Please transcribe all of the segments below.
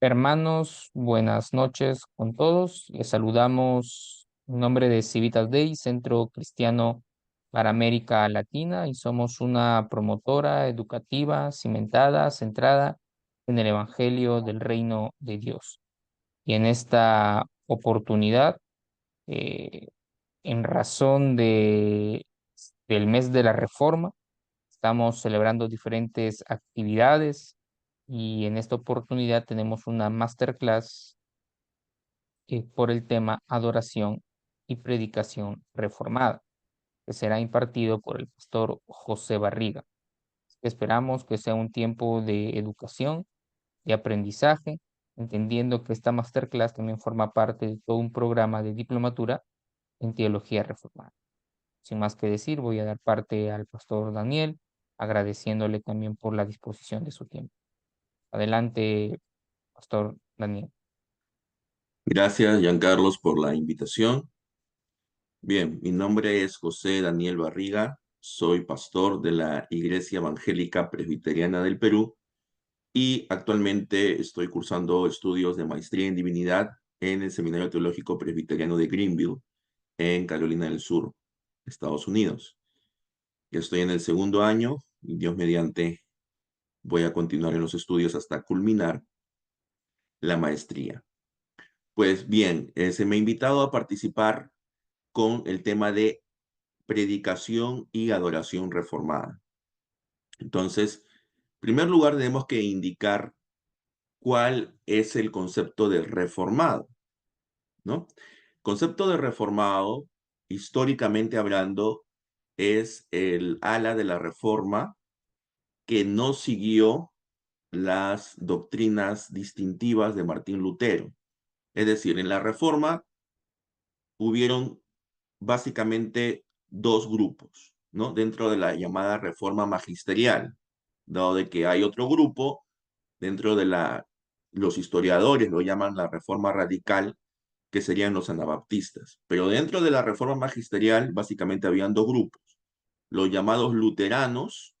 Hermanos, buenas noches con todos. Les saludamos en nombre de Civitas Dei, Centro Cristiano para América Latina, y somos una promotora educativa cimentada, centrada en el Evangelio del Reino de Dios. Y en esta oportunidad, eh, en razón del mes de la Reforma, estamos celebrando diferentes actividades y en esta oportunidad tenemos una masterclass por el tema Adoración y Predicación Reformada, que será impartido por el pastor José Barriga. Esperamos que sea un tiempo de educación y aprendizaje, entendiendo que esta masterclass también forma parte de todo un programa de diplomatura en teología reformada. Sin más que decir, voy a dar parte al pastor Daniel, agradeciéndole también por la disposición de su tiempo. Adelante, pastor Daniel. Gracias, Giancarlos, por la invitación. Bien, mi nombre es José Daniel Barriga, soy pastor de la Iglesia Evangélica Presbiteriana del Perú y actualmente estoy cursando estudios de maestría en divinidad en el Seminario Teológico Presbiteriano de Greenville, en Carolina del Sur, Estados Unidos. Ya estoy en el segundo año y Dios mediante voy a continuar en los estudios hasta culminar la maestría. Pues bien, se me ha invitado a participar con el tema de predicación y adoración reformada. Entonces, en primer lugar, tenemos que indicar cuál es el concepto de reformado, ¿no? Concepto de reformado, históricamente hablando, es el ala de la reforma que no siguió las doctrinas distintivas de Martín Lutero. Es decir, en la reforma hubieron básicamente dos grupos, ¿no? Dentro de la llamada reforma magisterial, dado de que hay otro grupo dentro de los historiadores lo llaman la reforma radical, que serían los anabaptistas. Pero dentro de la reforma magisterial, básicamente habían dos grupos, los llamados luteranos,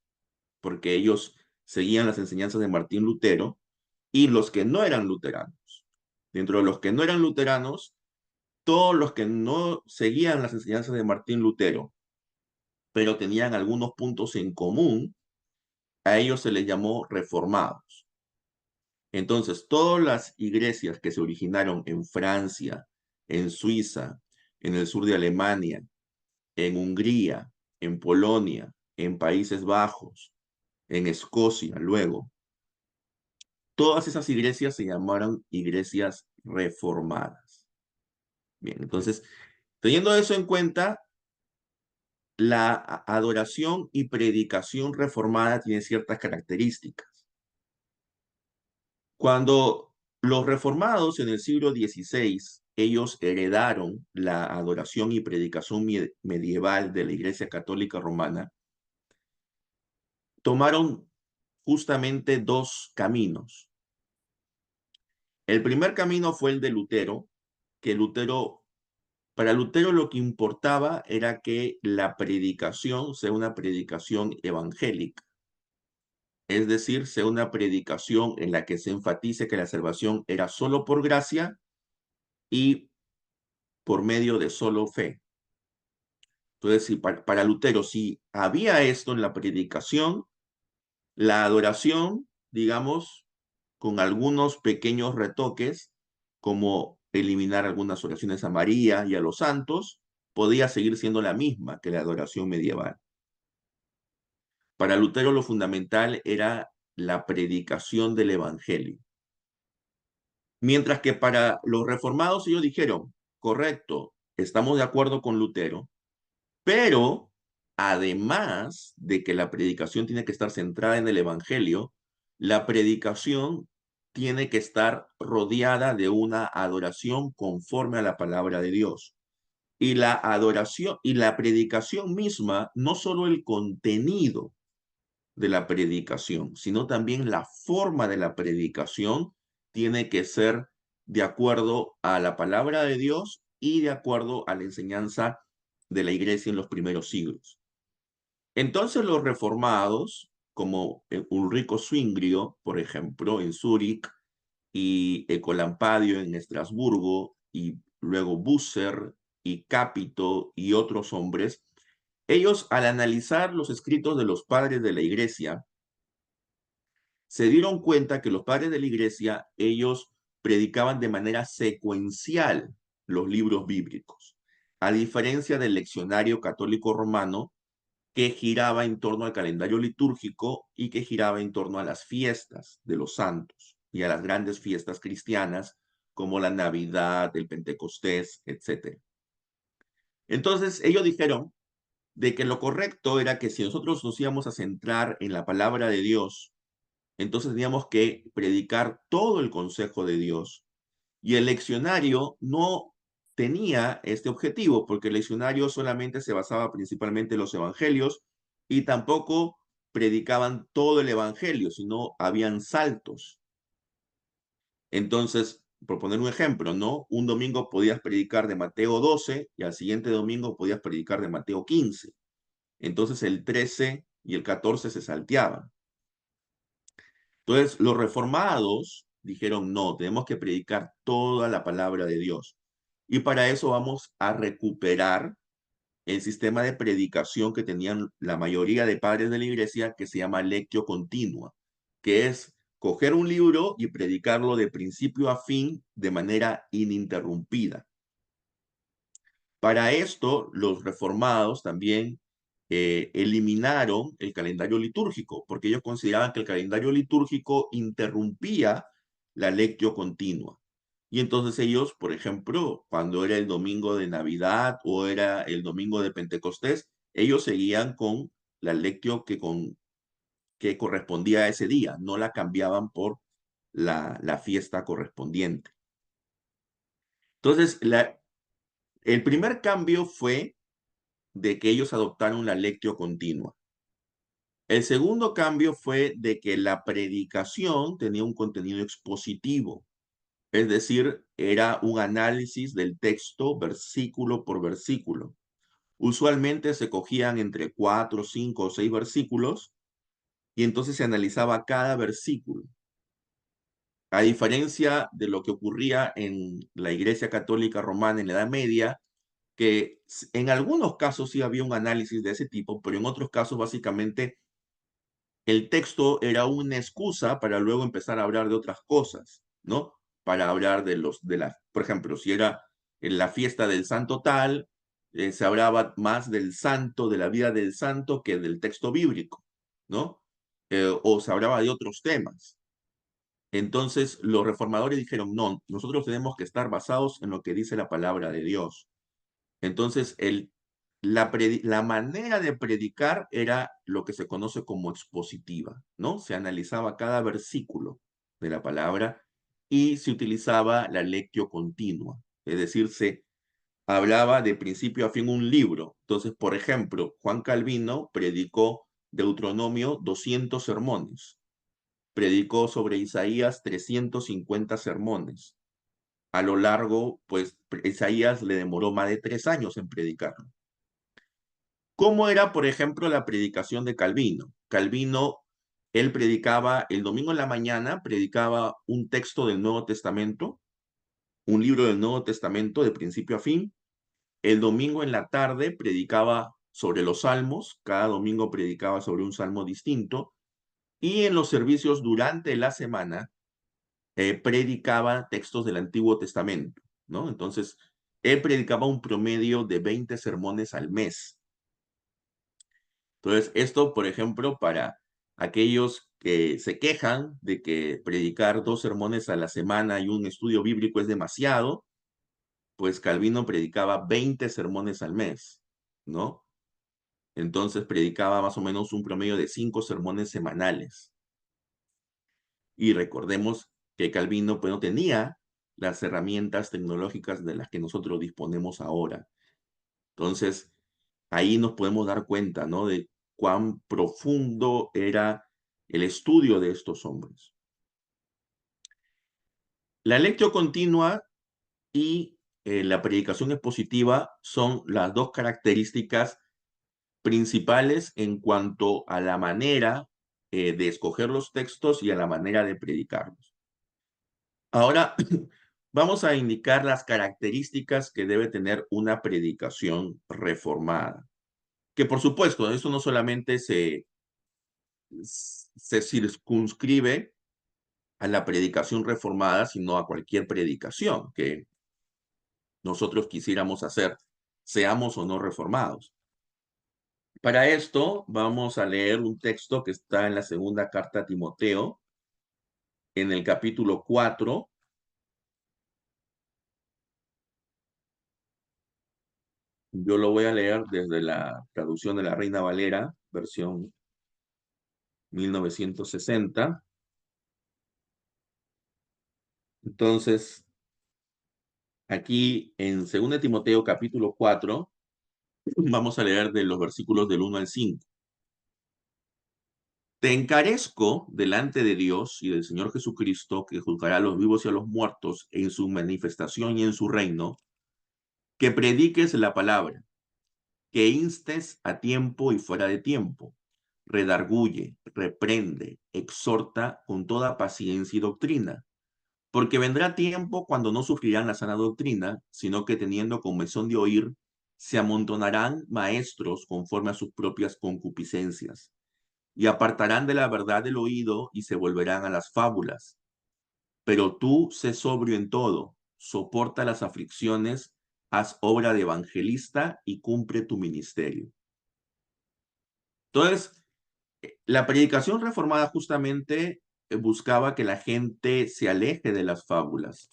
porque ellos seguían las enseñanzas de Martín Lutero, y los que no eran luteranos. Dentro de los que no eran luteranos, todos los que no seguían las enseñanzas de Martín Lutero, pero tenían algunos puntos en común, a ellos se les llamó reformados. Entonces, todas las iglesias que se originaron en Francia, en Suiza, en el sur de Alemania, en Hungría, en Polonia, en Países Bajos, en Escocia, luego, todas esas iglesias se llamaron iglesias reformadas. Bien, entonces, teniendo eso en cuenta, la adoración y predicación reformada tiene ciertas características. Cuando los reformados en el siglo XVI, ellos heredaron la adoración y predicación medieval de la Iglesia Católica Romana, tomaron justamente dos caminos. El primer camino fue el de Lutero, que para Lutero lo que importaba era que la predicación sea una predicación evangélica. Es decir, sea una predicación en la que se enfatice que la salvación era solo por gracia y por medio de solo fe. Entonces, si para Lutero, si había esto en la predicación, la adoración, digamos, con algunos pequeños retoques, como eliminar algunas oraciones a María y a los santos, podía seguir siendo la misma que la adoración medieval. Para Lutero lo fundamental era la predicación del Evangelio. Mientras que para los reformados ellos dijeron, correcto, estamos de acuerdo con Lutero, pero además de que la predicación tiene que estar centrada en el Evangelio, la predicación tiene que estar rodeada de una adoración conforme a la palabra de Dios. Y la adoración y la predicación misma, no solo el contenido de la predicación, sino también la forma de la predicación tiene que ser de acuerdo a la palabra de Dios y de acuerdo a la enseñanza de la iglesia en los primeros siglos. Entonces los reformados, como Ulrico Zwingli, por ejemplo, en Zúrich, y Ecolampadio en Estrasburgo, y luego Busser y Cápito y otros hombres, ellos al analizar los escritos de los padres de la iglesia, se dieron cuenta que los padres de la iglesia, ellos predicaban de manera secuencial los libros bíblicos, a diferencia del leccionario católico romano, que giraba en torno al calendario litúrgico y que giraba en torno a las fiestas de los santos y a las grandes fiestas cristianas como la Navidad, el Pentecostés, etc. Entonces ellos dijeron de que lo correcto era que si nosotros nos íbamos a centrar en la palabra de Dios, entonces teníamos que predicar todo el consejo de Dios. Y el leccionario no tenía este objetivo, porque el leccionario solamente se basaba principalmente en los evangelios y tampoco predicaban todo el evangelio, sino habían saltos. Entonces, por poner un ejemplo, ¿no? Un domingo podías predicar de Mateo 12 y al siguiente domingo podías predicar de Mateo 15. Entonces el 13 y el 14 se salteaban. Entonces, los reformados dijeron, no, tenemos que predicar toda la palabra de Dios. Y para eso vamos a recuperar el sistema de predicación que tenían la mayoría de padres de la iglesia, que se llama lectio continua, que es coger un libro y predicarlo de principio a fin de manera ininterrumpida. Para esto, los reformados también eliminaron el calendario litúrgico, porque ellos consideraban que el calendario litúrgico interrumpía la lectio continua. Y entonces ellos, por ejemplo, cuando era el domingo de Navidad o era el domingo de Pentecostés, ellos seguían con la lectio que correspondía a ese día, no la cambiaban por la fiesta correspondiente. Entonces, el primer cambio fue de que ellos adoptaron la lectio continua. El segundo cambio fue de que la predicación tenía un contenido expositivo, es decir, era un análisis del texto versículo por versículo. Usualmente se cogían entre 4, 5 o 6 versículos y entonces se analizaba cada versículo. A diferencia de lo que ocurría en la Iglesia Católica Romana en la Edad Media, que en algunos casos sí había un análisis de ese tipo, pero en otros casos básicamente el texto era una excusa para luego empezar a hablar de otras cosas, ¿no? Para hablar por ejemplo, si era en la fiesta del santo tal, se hablaba más del santo, de la vida del santo, que del texto bíblico, ¿no? O se hablaba de otros temas. Entonces, los reformadores dijeron, no, nosotros tenemos que estar basados en lo que dice la palabra de Dios. Entonces, la manera de predicar era lo que se conoce como expositiva, ¿no? Se analizaba cada versículo de la palabra y se utilizaba la lectio continua, es decir, se hablaba de principio a fin un libro. Entonces, por ejemplo, Juan Calvino predicó Deuteronomio 200 sermones, predicó sobre Isaías 350 sermones. A lo largo, pues Isaías le demoró más de 3 años en predicarlo. ¿Cómo era, por ejemplo, la predicación de Calvino? Calvino, él predicaba el domingo en la mañana, predicaba un texto del Nuevo Testamento, un libro del Nuevo Testamento de principio a fin. El domingo en la tarde predicaba sobre los salmos, cada domingo predicaba sobre un salmo distinto. Y en los servicios durante la semana predicaba textos del Antiguo Testamento, ¿no? Entonces, él predicaba un promedio de 20 sermones al mes. Entonces, esto, por ejemplo, para aquellos que se quejan de que predicar 2 sermones a la semana y un estudio bíblico es demasiado, pues Calvino predicaba 20 sermones al mes, ¿no? Entonces predicaba más o menos un promedio de 5 sermones semanales. Y recordemos que Calvino pues no tenía las herramientas tecnológicas de las que nosotros disponemos ahora. Entonces, ahí nos podemos dar cuenta, ¿no? De cuán profundo era el estudio de estos hombres. La lectio continua y la predicación expositiva son las dos características principales en cuanto a la manera de escoger los textos y a la manera de predicarlos. Ahora vamos a indicar las características que debe tener una predicación reformada. Que por supuesto, eso no solamente se circunscribe a la predicación reformada, sino a cualquier predicación que nosotros quisiéramos hacer, seamos o no reformados. Para esto vamos a leer un texto que está en la segunda carta a Timoteo, en el capítulo 4. Yo lo voy a leer desde la traducción de la Reina Valera, versión 1960. Entonces, aquí en 2 Timoteo capítulo 4, vamos a leer de los versículos del 1 al 5. Te encarezco delante de Dios y del Señor Jesucristo, que juzgará a los vivos y a los muertos en su manifestación y en su reino, que prediques la palabra, que instes a tiempo y fuera de tiempo, redarguye, reprende, exhorta con toda paciencia y doctrina. Porque vendrá tiempo cuando no sufrirán la sana doctrina, sino que teniendo comezón de oír, se amontonarán maestros conforme a sus propias concupiscencias, y apartarán de la verdad el oído y se volverán a las fábulas. Pero tú sé sobrio en todo, soporta las aflicciones, haz obra de evangelista y cumple tu ministerio. Entonces, la predicación reformada justamente buscaba que la gente se aleje de las fábulas,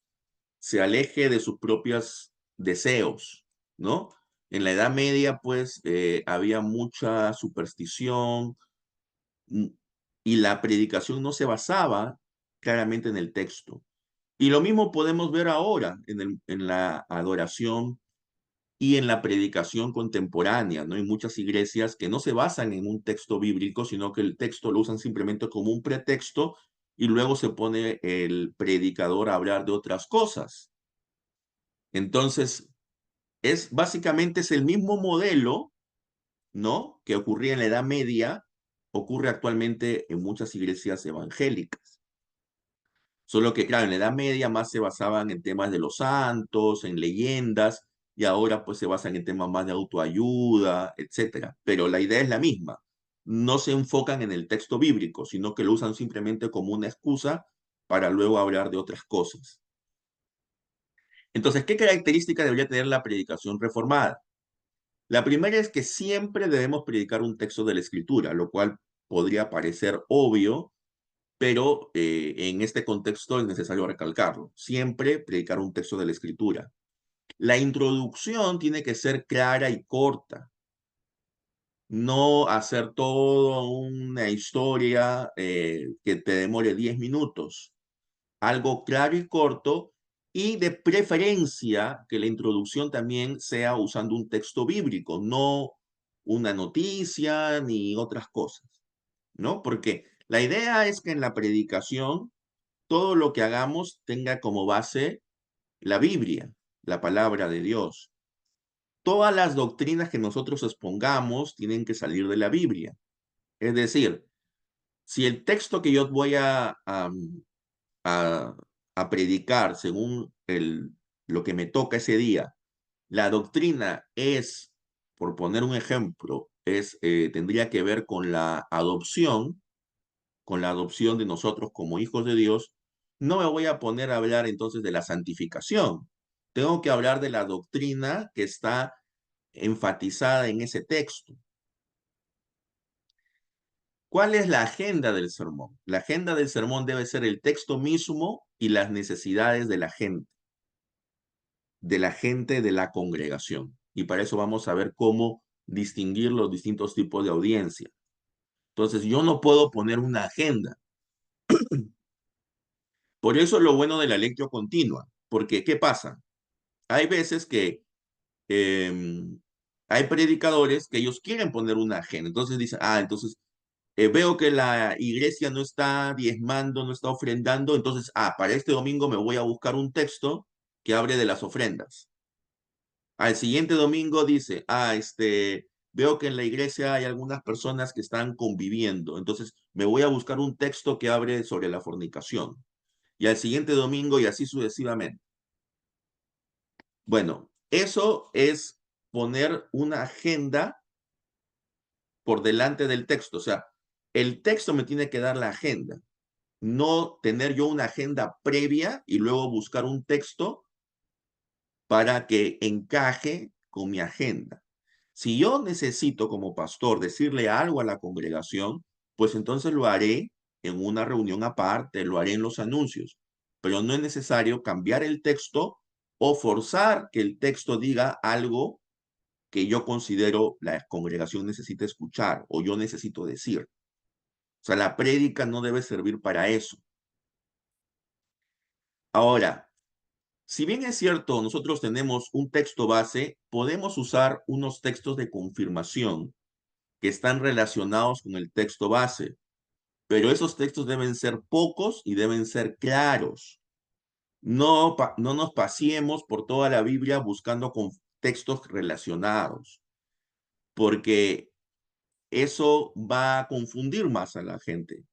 se aleje de sus propios deseos, ¿no? En la Edad Media, pues, había mucha superstición mm, y la predicación no se basaba claramente en el texto. Y lo mismo podemos ver ahora en la adoración y en la predicación contemporánea, ¿no? Hay muchas iglesias que no se basan en un texto bíblico, sino que el texto lo usan simplemente como un pretexto y luego se pone el predicador a hablar de otras cosas. Entonces, básicamente es el mismo modelo, ¿no? Que ocurría en la Edad Media, ocurre actualmente en muchas iglesias evangélicas. Solo que, claro, en la Edad Media más se basaban en temas de los santos, en leyendas, y ahora pues se basan en temas más de autoayuda, etcétera. Pero la idea es la misma. No se enfocan en el texto bíblico, sino que lo usan simplemente como una excusa para luego hablar de otras cosas. Entonces, ¿qué característica debería tener la predicación reformada? La primera es que siempre debemos predicar un texto de la Escritura, lo cual podría parecer obvio, pero en este contexto es necesario recalcarlo. Siempre predicar un texto de la Escritura. La introducción tiene que ser clara y corta, no hacer toda una historia que te demore 10 minutos. Algo claro y corto, y de preferencia que la introducción también sea usando un texto bíblico, no una noticia ni otras cosas, ¿no? Porque la idea es que en la predicación todo lo que hagamos tenga como base la Biblia, la palabra de Dios. Todas las doctrinas que nosotros expongamos tienen que salir de la Biblia. Es decir, si el texto que yo voy a, a predicar según lo que me toca ese día, la doctrina es, por poner un ejemplo, tendría que ver con la adopción de nosotros como hijos de Dios, no me voy a poner a hablar entonces de la santificación. Tengo que hablar de la doctrina que está enfatizada en ese texto. ¿Cuál es la agenda del sermón? La agenda del sermón debe ser el texto mismo y las necesidades de la gente de la congregación. Y para eso vamos a ver cómo distinguir los distintos tipos de audiencia. Entonces, yo no puedo poner una agenda. Por eso es lo bueno de la lectio continua. Porque, ¿qué pasa? Hay veces que hay predicadores que ellos quieren poner una agenda. Entonces dicen, entonces veo que la iglesia no está diezmando, no está ofrendando. Entonces, para este domingo me voy a buscar un texto que hable de las ofrendas. Al siguiente domingo dice, veo que en la iglesia hay algunas personas que están conviviendo, entonces me voy a buscar un texto que hable sobre la fornicación. y al siguiente domingo y así sucesivamente. Bueno, eso es poner una agenda por delante del texto. O sea, el texto me tiene que dar la agenda, no tener yo una agenda previa y luego buscar un texto para que encaje con mi agenda. Si yo necesito como pastor decirle algo a la congregación, pues entonces lo haré en una reunión aparte, lo haré en los anuncios, pero no es necesario cambiar el texto o forzar que el texto diga algo que yo considero la congregación necesita escuchar o yo necesito decir. O sea, la prédica no debe servir para eso. Ahora, si bien es cierto, nosotros tenemos un texto base, podemos usar unos textos de confirmación que están relacionados con el texto base, pero esos textos deben ser pocos y deben ser claros. No nos paseemos por toda la Biblia buscando con textos relacionados, porque eso va a confundir más a la gente.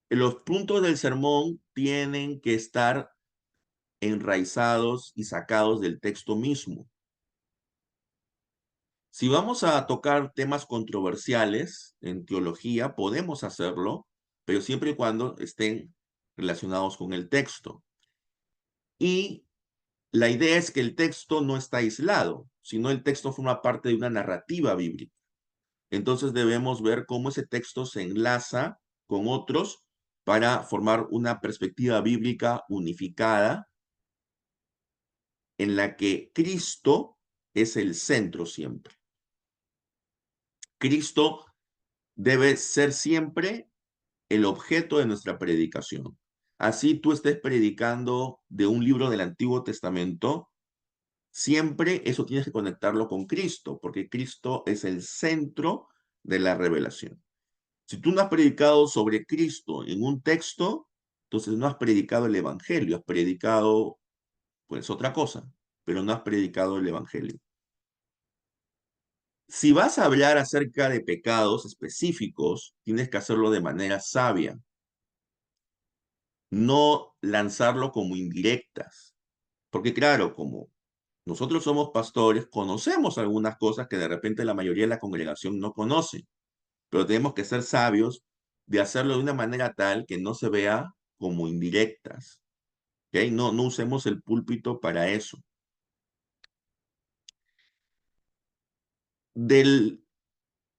Los puntos del sermón tienen que estar enraizados y sacados del texto mismo. Si vamos a tocar temas controversiales en teología, podemos hacerlo, pero siempre y cuando estén relacionados con el texto. Y la idea es que el texto no está aislado, sino el texto forma parte de una narrativa bíblica. Entonces debemos ver cómo ese texto se enlaza con otros para formar una perspectiva bíblica unificada en la que Cristo es el centro siempre. Cristo debe ser siempre el objeto de nuestra predicación. Así tú estés predicando de un libro del Antiguo Testamento, siempre eso tienes que conectarlo con Cristo, porque Cristo es el centro de la revelación. Si tú no has predicado sobre Cristo en un texto, entonces no has predicado el Evangelio, has predicado pues otra cosa, pero no has predicado el Evangelio. Si vas a hablar acerca de pecados específicos, tienes que hacerlo de manera sabia, no lanzarlo como indirectas. Porque claro, como nosotros somos pastores, conocemos algunas cosas que de repente la mayoría de la congregación no conoce, pero tenemos que ser sabios de hacerlo de una manera tal que no se vea como indirectas. ¿Ok? No usemos el púlpito para eso. De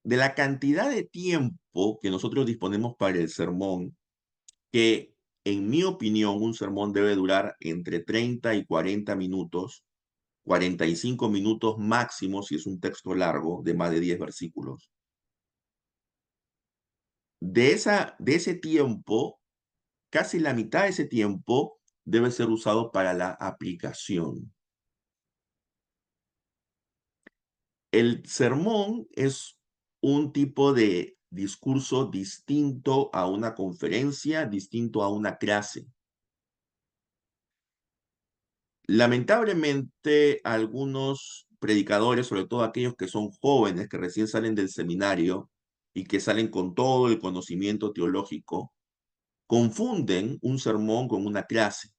la cantidad de tiempo que nosotros disponemos para el sermón, que en mi opinión un sermón debe durar entre 30 y 40 minutos, 45 minutos máximo si es un texto largo de más de 10 versículos. De ese tiempo, casi la mitad de ese tiempo debe ser usado para la aplicación. El sermón es un tipo de discurso distinto a una conferencia, distinto a una clase. Lamentablemente, algunos predicadores, sobre todo aquellos que son jóvenes, que recién salen del seminario y que salen con todo el conocimiento teológico, confunden un sermón con una clase.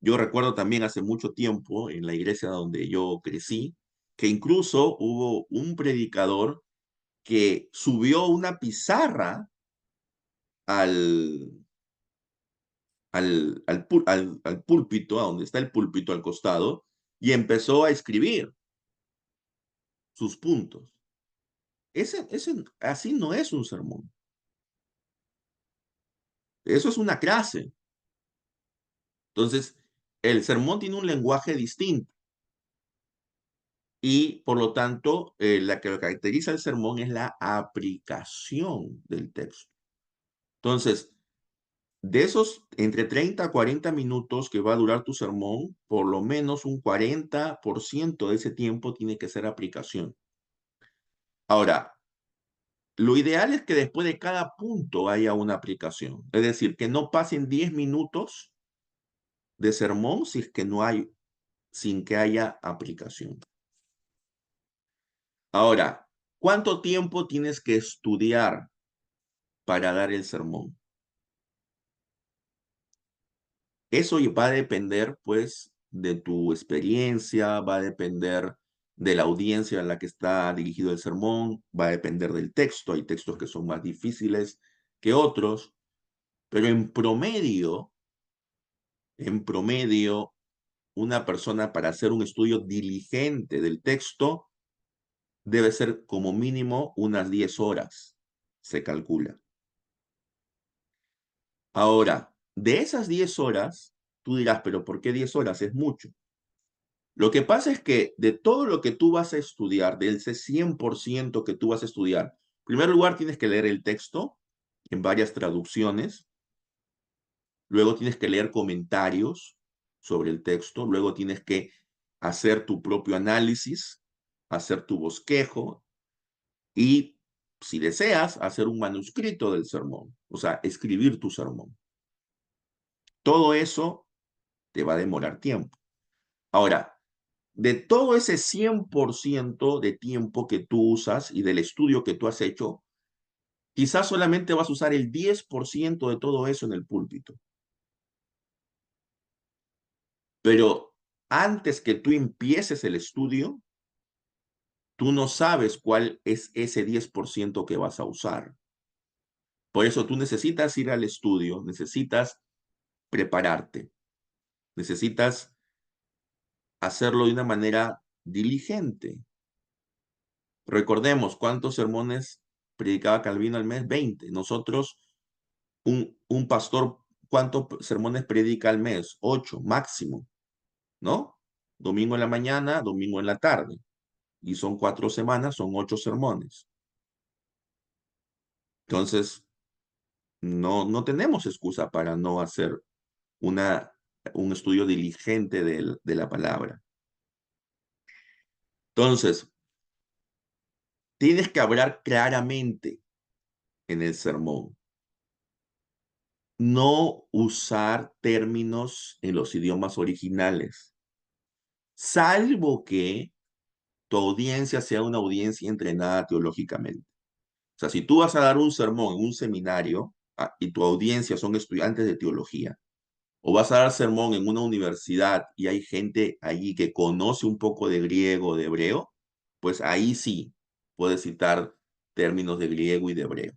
Yo recuerdo también hace mucho tiempo en la iglesia donde yo crecí, que incluso hubo un predicador que subió una pizarra al, al púlpito, a donde está el púlpito al costado, y empezó a escribir sus puntos. Así no es un sermón. Eso es una clase. Entonces, el sermón tiene un lenguaje distinto y, por lo tanto, la que caracteriza el sermón es la aplicación del texto. Entonces, de esos entre 30 a 40 minutos que va a durar tu sermón, por lo menos un 40% de ese tiempo tiene que ser aplicación. Ahora, lo ideal es que después de cada punto haya una aplicación. Es decir, que no pasen 10 minutos de sermón si es que no hay, sin que haya aplicación. Ahora, ¿cuánto tiempo tienes que estudiar para dar el sermón? Eso va a depender, pues, de tu experiencia, va a depender de la audiencia a la que está dirigido el sermón, va a depender del texto. Hay textos que son más difíciles que otros, pero en promedio, una persona para hacer un estudio diligente del texto debe ser como mínimo unas 10 horas, se calcula. Ahora, de esas 10 horas, tú dirás, pero ¿por qué 10 horas? Es mucho. Lo que pasa es que de todo lo que tú vas a estudiar, del ese 100% que tú vas a estudiar, en primer lugar tienes que leer el texto en varias traducciones, luego tienes que leer comentarios sobre el texto, luego tienes que hacer tu propio análisis, hacer tu bosquejo y, si deseas, hacer un manuscrito del sermón, o sea, escribir tu sermón. Todo eso te va a demorar tiempo. Ahora, de todo ese 100% de tiempo que tú usas y del estudio que tú has hecho, quizás solamente vas a usar el 10% de todo eso en el púlpito. Pero antes que tú empieces el estudio, tú no sabes cuál es ese 10% que vas a usar. Por eso tú necesitas ir al estudio, necesitas prepararte, necesitas hacerlo de una manera diligente. Recordemos cuántos sermones predicaba Calvino al mes, 20. Nosotros, un pastor, ¿cuántos sermones predica al mes? 8 máximo, ¿no? Domingo en la mañana, domingo en la tarde. Y son 4 semanas, son 8 sermones. Entonces, no tenemos excusa para no hacer una, un estudio diligente de la palabra. Entonces, tienes que hablar claramente en el sermón. No usar términos en los idiomas originales, salvo que tu audiencia sea una audiencia entrenada teológicamente. O sea, si tú vas a dar un sermón en un seminario y tu audiencia son estudiantes de teología, o vas a dar sermón en una universidad y hay gente allí que conoce un poco de griego o de hebreo, pues ahí sí puedes citar términos de griego y de hebreo.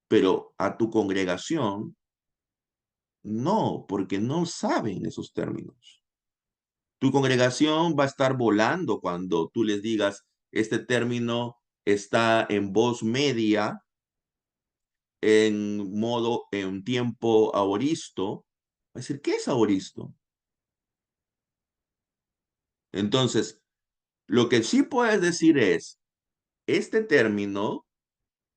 Pero a tu congregación, no, porque no saben esos términos. Tu congregación va a estar volando cuando tú les digas, este término está en voz media, en tiempo aoristo. Va a decir, ¿qué es aoristo? Entonces, lo que sí puedes decir es, este término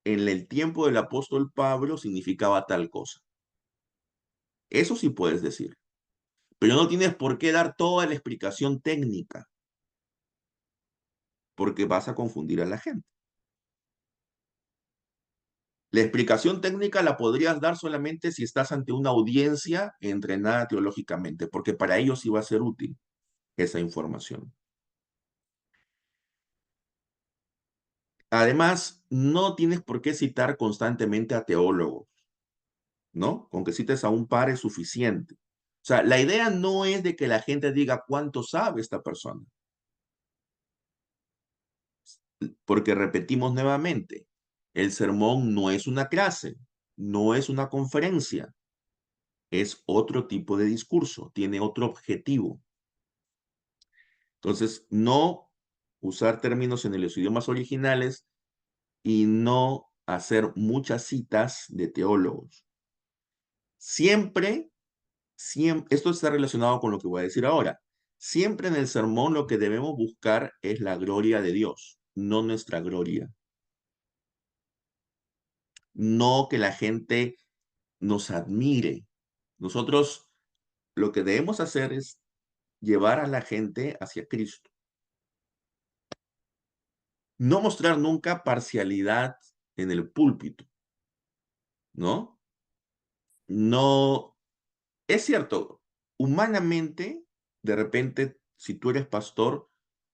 en el tiempo del apóstol Pablo significaba tal cosa. Eso sí puedes decir, pero no tienes por qué dar toda la explicación técnica, porque vas a confundir a la gente. La explicación técnica la podrías dar solamente si estás ante una audiencia entrenada teológicamente, porque para ellos sí va a ser útil esa información. Además, no tienes por qué citar constantemente a teólogos, ¿no? Con que cites a un par es suficiente. O sea, la idea no es de que la gente diga cuánto sabe esta persona, porque repetimos nuevamente, el sermón no es una clase, no es una conferencia, es otro tipo de discurso, tiene otro objetivo. Entonces, no usar términos en los idiomas originales y no hacer muchas citas de teólogos. Siempre, esto está relacionado con lo que voy a decir ahora. Siempre en el sermón lo que debemos buscar es la gloria de Dios, no nuestra gloria. No que la gente nos admire. Nosotros lo que debemos hacer es llevar a la gente hacia Cristo. No mostrar nunca parcialidad en el púlpito, ¿no? No, es cierto, humanamente, de repente, si tú eres pastor,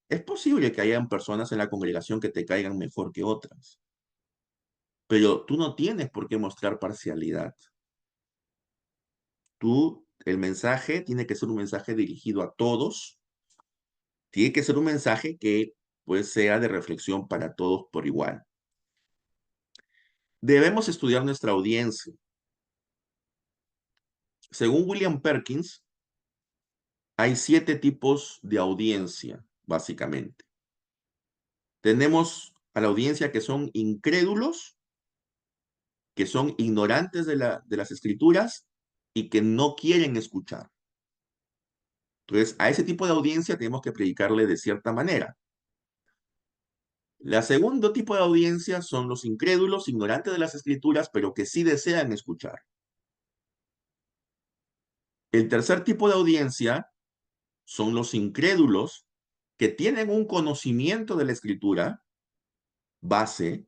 es posible que hayan personas en la congregación que te caigan mejor que otras, pero tú no tienes por qué mostrar parcialidad. Tú el mensaje tiene que ser un mensaje dirigido a todos, tiene que ser un mensaje que pues sea de reflexión para todos por igual. Debemos estudiar nuestra audiencia. Según William Perkins, hay 7 tipos de audiencia, básicamente. Tenemos a la audiencia que son incrédulos, que son ignorantes de las escrituras y que no quieren escuchar. Entonces, a ese tipo de audiencia tenemos que predicarle de cierta manera. La segundo tipo de audiencia son los incrédulos, ignorantes de las escrituras, pero que sí desean escuchar. El tercer tipo de audiencia son los incrédulos que tienen un conocimiento de la escritura base,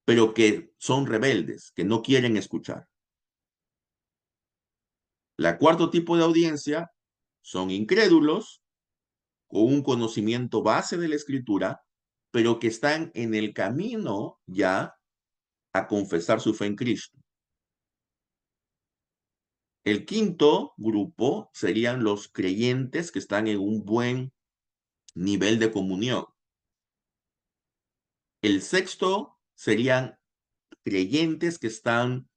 pero que son rebeldes, que no quieren escuchar. La cuarto tipo de audiencia son incrédulos con un conocimiento base de la escritura, pero que están en el camino ya a confesar su fe en Cristo. El quinto grupo serían los creyentes que están en un buen nivel de comunión. El sexto serían creyentes que están,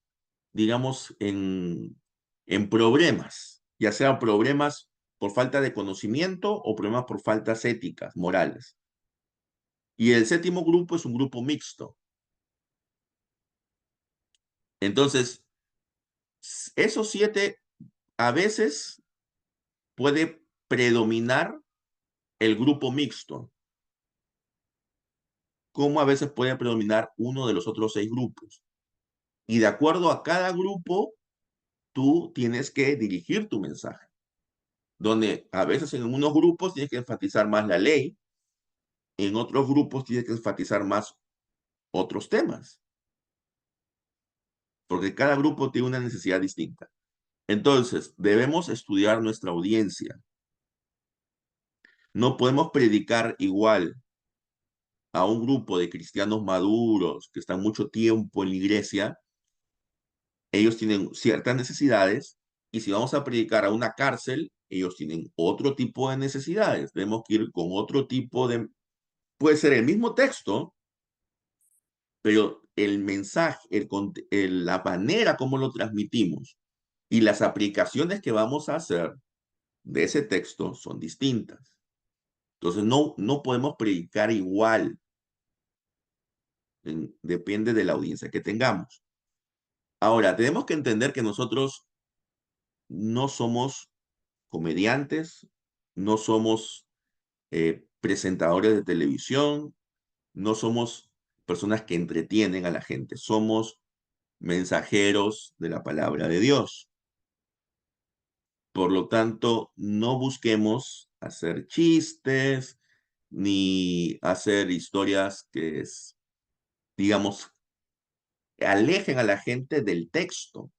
digamos, en problemas, ya sean problemas por falta de conocimiento o problemas por faltas éticas, morales. Y el séptimo grupo es un grupo mixto. Entonces, esos 7 a veces puede predominar el grupo mixto, como a veces puede predominar uno de los otros 6 grupos. Y de acuerdo a cada grupo, tú tienes que dirigir tu mensaje. Donde a veces en unos grupos tienes que enfatizar más la ley, en otros grupos tienes que enfatizar más otros temas, porque cada grupo tiene una necesidad distinta. Entonces, debemos estudiar nuestra audiencia. No podemos predicar igual a un grupo de cristianos maduros que están mucho tiempo en la iglesia. Ellos tienen ciertas necesidades y si vamos a predicar a una cárcel, ellos tienen otro tipo de necesidades. Tenemos que ir con otro tipo de... Puede ser el mismo texto, pero el mensaje, la manera como lo transmitimos y las aplicaciones que vamos a hacer de ese texto son distintas. Entonces, no podemos predicar igual, depende de la audiencia que tengamos. Ahora, tenemos que entender que nosotros no somos comediantes, no somos presentadores de televisión, no somos personas que entretienen a la gente, somos mensajeros de la palabra de Dios. Por lo tanto, no busquemos hacer chistes ni hacer historias que, digamos, alejen a la gente del texto.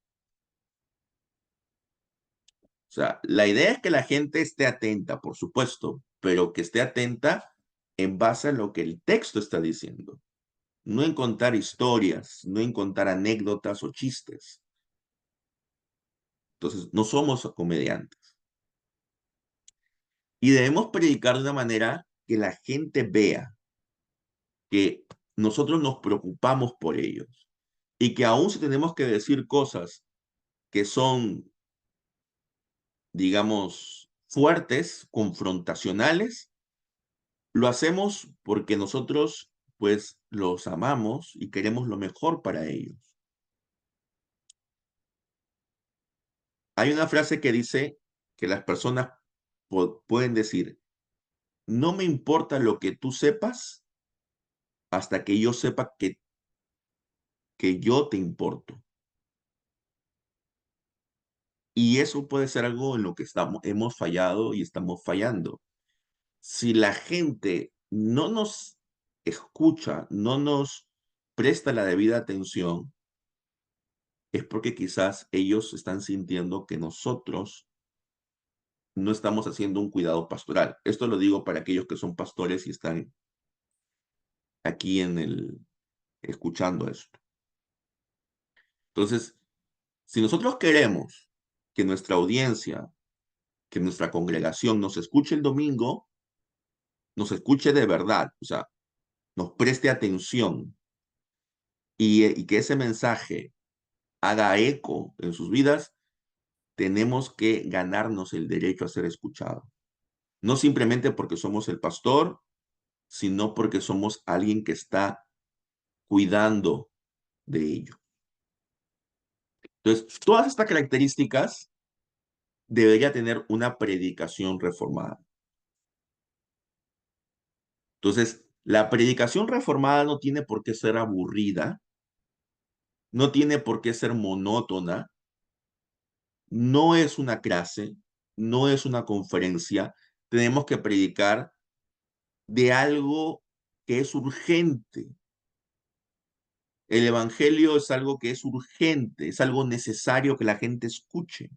O sea, la idea es que la gente esté atenta, por supuesto, pero que esté atenta en base a lo que el texto está diciendo. No en contar historias, no en contar anécdotas o chistes. Entonces, no somos comediantes. Y debemos predicar de una manera que la gente vea que nosotros nos preocupamos por ellos y que aún si tenemos que decir cosas que son, digamos, fuertes, confrontacionales, lo hacemos porque nosotros, pues, los amamos y queremos lo mejor para ellos. Hay una frase que dice que las personas pueden decir, no me importa lo que tú sepas hasta que yo sepa que yo te importo. Y eso puede ser algo en lo que hemos fallado y estamos fallando. Si la gente no nos escucha, no nos presta la debida atención, es porque quizás ellos están sintiendo que nosotros no estamos haciendo un cuidado pastoral. Esto lo digo para aquellos que son pastores y están aquí escuchando esto. Entonces, si nosotros queremos que nuestra audiencia, que nuestra congregación nos escuche el domingo, nos escuche de verdad, o sea, nos preste atención y que ese mensaje haga eco en sus vidas, tenemos que ganarnos el derecho a ser escuchados. No simplemente porque somos el pastor, sino porque somos alguien que está cuidando de ello. Entonces, todas estas características debería tener una predicación reformada. Entonces, la predicación reformada no tiene por qué ser aburrida, no tiene por qué ser monótona, no es una clase, no es una conferencia. Tenemos que predicar de algo que es urgente. El evangelio es algo que es urgente, es algo necesario que la gente escuche.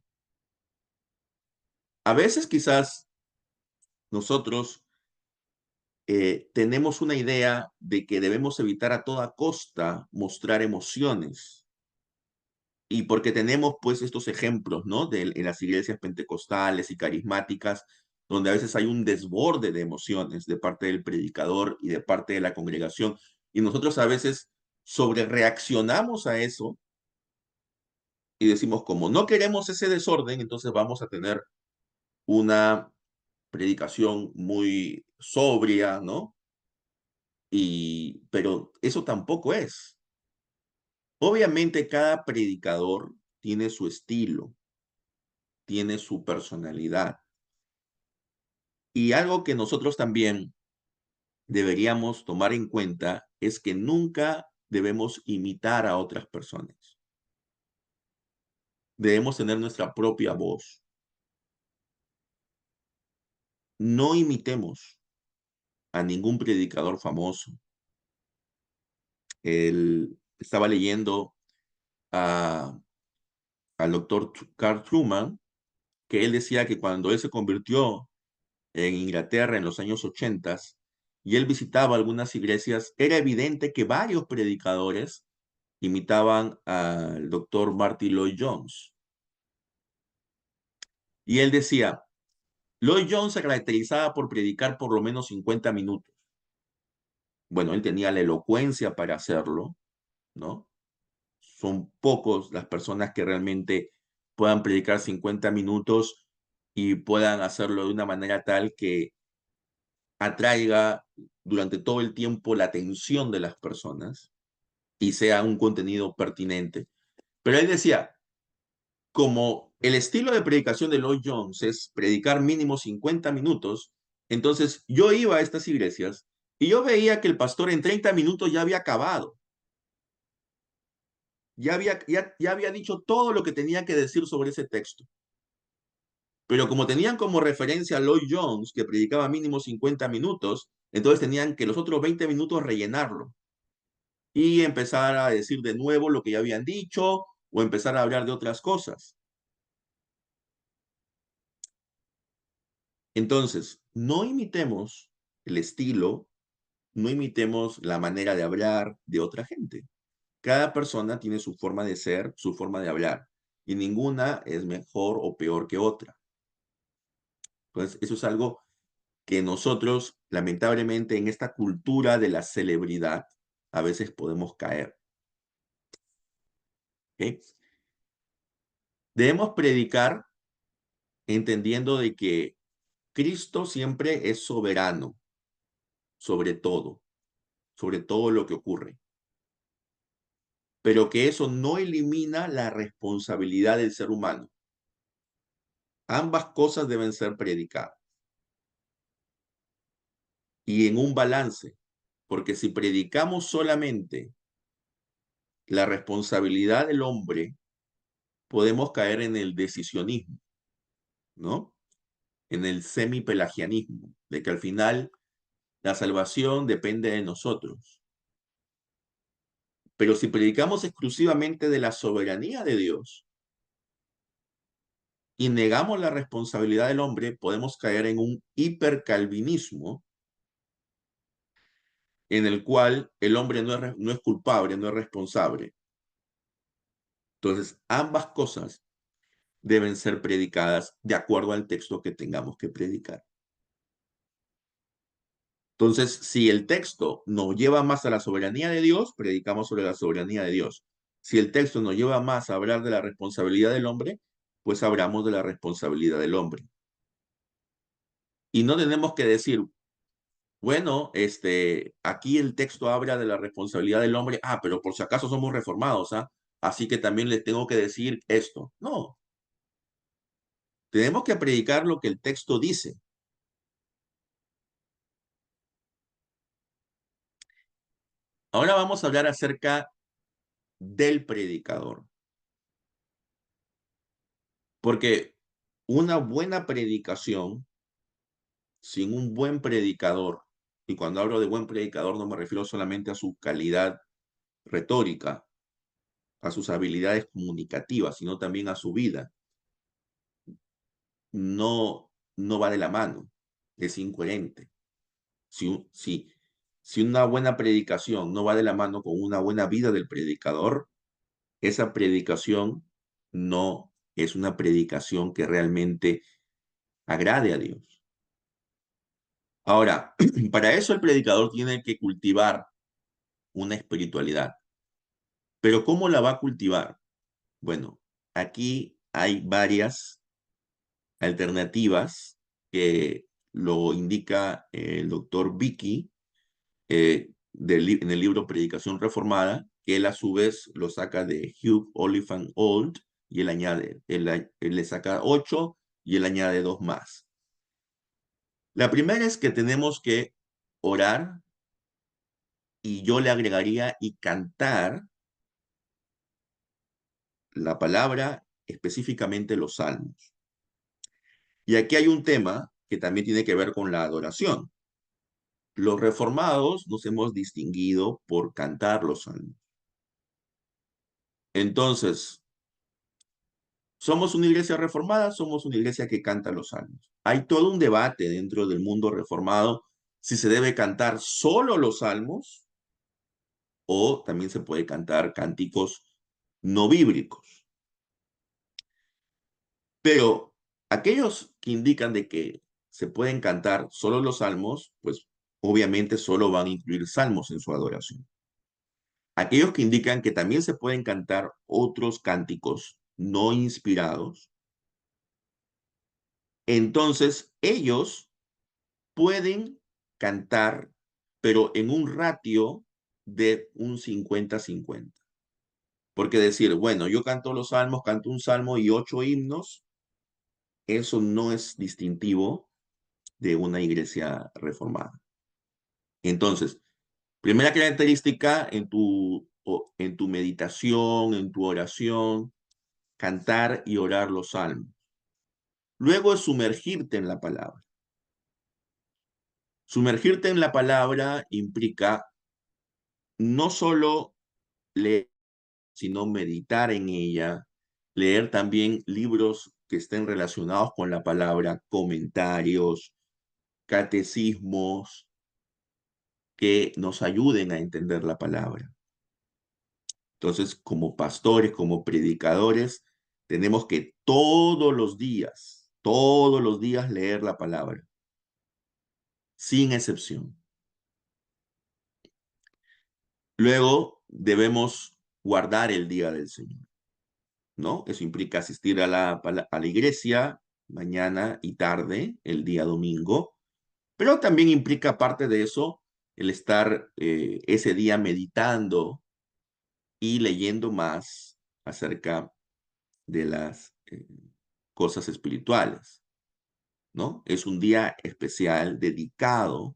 A veces quizás nosotros tenemos una idea de que debemos evitar a toda costa mostrar emociones. Y porque tenemos pues estos ejemplos, ¿no? En las iglesias pentecostales y carismáticas, donde a veces hay un desborde de emociones de parte del predicador y de parte de la congregación. Y nosotros a veces sobre reaccionamos a eso y decimos, como no queremos ese desorden, entonces vamos a tener una predicación muy sobria, ¿no? Pero eso tampoco es. Obviamente cada predicador tiene su estilo, tiene su personalidad. Y algo que nosotros también deberíamos tomar en cuenta es que nunca debemos imitar a otras personas. Debemos tener nuestra propia voz. No imitemos a ningún predicador famoso. Estaba leyendo a, al doctor Carl Truman, que él decía que cuando él se convirtió en Inglaterra en los años 80 y él visitaba algunas iglesias, era evidente que varios predicadores imitaban al doctor Martin Lloyd Jones. Y él decía, Lloyd Jones se caracterizaba por predicar por lo menos 50 minutos. Bueno, él tenía la elocuencia para hacerlo, ¿no? Son pocos las personas que realmente puedan predicar 50 minutos y puedan hacerlo de una manera tal que atraiga durante todo el tiempo la atención de las personas y sea un contenido pertinente. Pero él decía, como el estilo de predicación de Lloyd Jones es predicar mínimo 50 minutos, entonces yo iba a estas iglesias y yo veía que el pastor en 30 minutos ya había acabado. Ya había dicho todo lo que tenía que decir sobre ese texto. Pero como tenían como referencia a Lloyd Jones, que predicaba mínimo 50 minutos, entonces tenían que los otros 20 minutos rellenarlo y empezar a decir de nuevo lo que ya habían dicho o empezar a hablar de otras cosas. Entonces, no imitemos el estilo, no imitemos la manera de hablar de otra gente. Cada persona tiene su forma de ser, su forma de hablar, y ninguna es mejor o peor que otra. Entonces, eso es algo que nosotros, lamentablemente, en esta cultura de la celebridad, a veces podemos caer. ¿Okay? Debemos predicar entendiendo de que Cristo siempre es soberano sobre todo lo que ocurre, pero que eso no elimina la responsabilidad del ser humano. Ambas cosas deben ser predicadas y en un balance, porque si predicamos solamente la responsabilidad del hombre, podemos caer en el decisionismo, ¿no? En el semipelagianismo, de que al final la salvación depende de nosotros. Pero si predicamos exclusivamente de la soberanía de Dios y negamos la responsabilidad del hombre, podemos caer en un hipercalvinismo en el cual el hombre no es culpable, no es responsable. Entonces, ambas cosas deben ser predicadas de acuerdo al texto que tengamos que predicar. Entonces, si el texto nos lleva más a la soberanía de Dios, predicamos sobre la soberanía de Dios. Si el texto nos lleva más a hablar de la responsabilidad del hombre, pues hablamos de la responsabilidad del hombre. Y no tenemos que decir, bueno, aquí el texto habla de la responsabilidad del hombre, pero por si acaso somos reformados, así que también les tengo que decir esto. No, tenemos que predicar lo que el texto dice. Ahora vamos a hablar acerca del predicador. Porque una buena predicación, sin un buen predicador, y cuando hablo de buen predicador no me refiero solamente a su calidad retórica, a sus habilidades comunicativas, sino también a su vida, no va de la mano, es incoherente. Si una buena predicación no va de la mano con una buena vida del predicador, esa predicación no es una predicación que realmente agrade a Dios. Ahora, para eso el predicador tiene que cultivar una espiritualidad. Pero ¿cómo la va a cultivar? Bueno, aquí hay varias alternativas que lo indica el doctor Vicky en el libro Predicación Reformada, que él a su vez lo saca de Hugh Oliphant Old y él le saca 8 y él añade 2 más. La primera es que tenemos que orar y yo le agregaría y cantar la palabra, específicamente los salmos. Y aquí hay un tema que también tiene que ver con la adoración. Los reformados nos hemos distinguido por cantar los salmos. Entonces, ¿somos una iglesia reformada? Somos una iglesia que canta los salmos. Hay todo un debate dentro del mundo reformado si se debe cantar solo los salmos o también se puede cantar cánticos no bíblicos. Pero aquellos que indican de que se pueden cantar solo los salmos, pues obviamente solo van a incluir salmos en su adoración. Aquellos que indican que también se pueden cantar otros cánticos no inspirados, entonces ellos pueden cantar, pero en un ratio de un 50-50. Porque decir, bueno, yo canto los salmos, canto un salmo y 8 himnos, eso no es distintivo de una iglesia reformada. Entonces, primera característica en tu meditación, en tu oración, cantar y orar los salmos. Luego es sumergirte en la palabra. Sumergirte en la palabra implica no solo leer, sino meditar en ella, leer también libros que estén relacionados con la palabra, comentarios, catecismos, que nos ayuden a entender la palabra. Entonces, como pastores, como predicadores, tenemos que todos los días leer la palabra, sin excepción. Luego, debemos guardar el día del Señor, ¿no? Eso implica asistir a la iglesia mañana y tarde, el día domingo, pero también implica, aparte de eso, el estar ese día meditando y leyendo más acerca de las cosas espirituales, ¿no? Es un día especial dedicado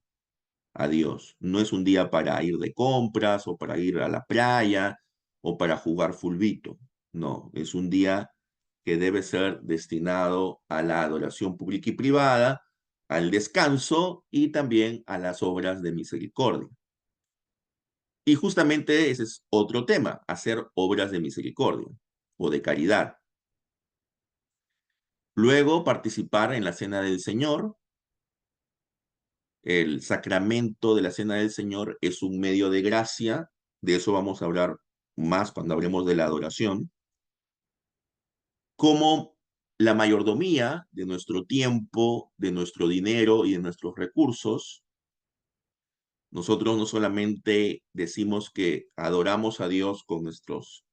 a Dios. No es un día para ir de compras o para ir a la playa o para jugar fulbito. No, es un día que debe ser destinado a la adoración pública y privada, al descanso y también a las obras de misericordia. Y justamente ese es otro tema, hacer obras de misericordia o de caridad. Luego participar en la Cena del Señor. El sacramento de la Cena del Señor es un medio de gracia. De eso vamos a hablar más cuando hablemos de la adoración. Como la mayordomía de nuestro tiempo, de nuestro dinero y de nuestros recursos. Nosotros no solamente decimos que adoramos a Dios con nuestros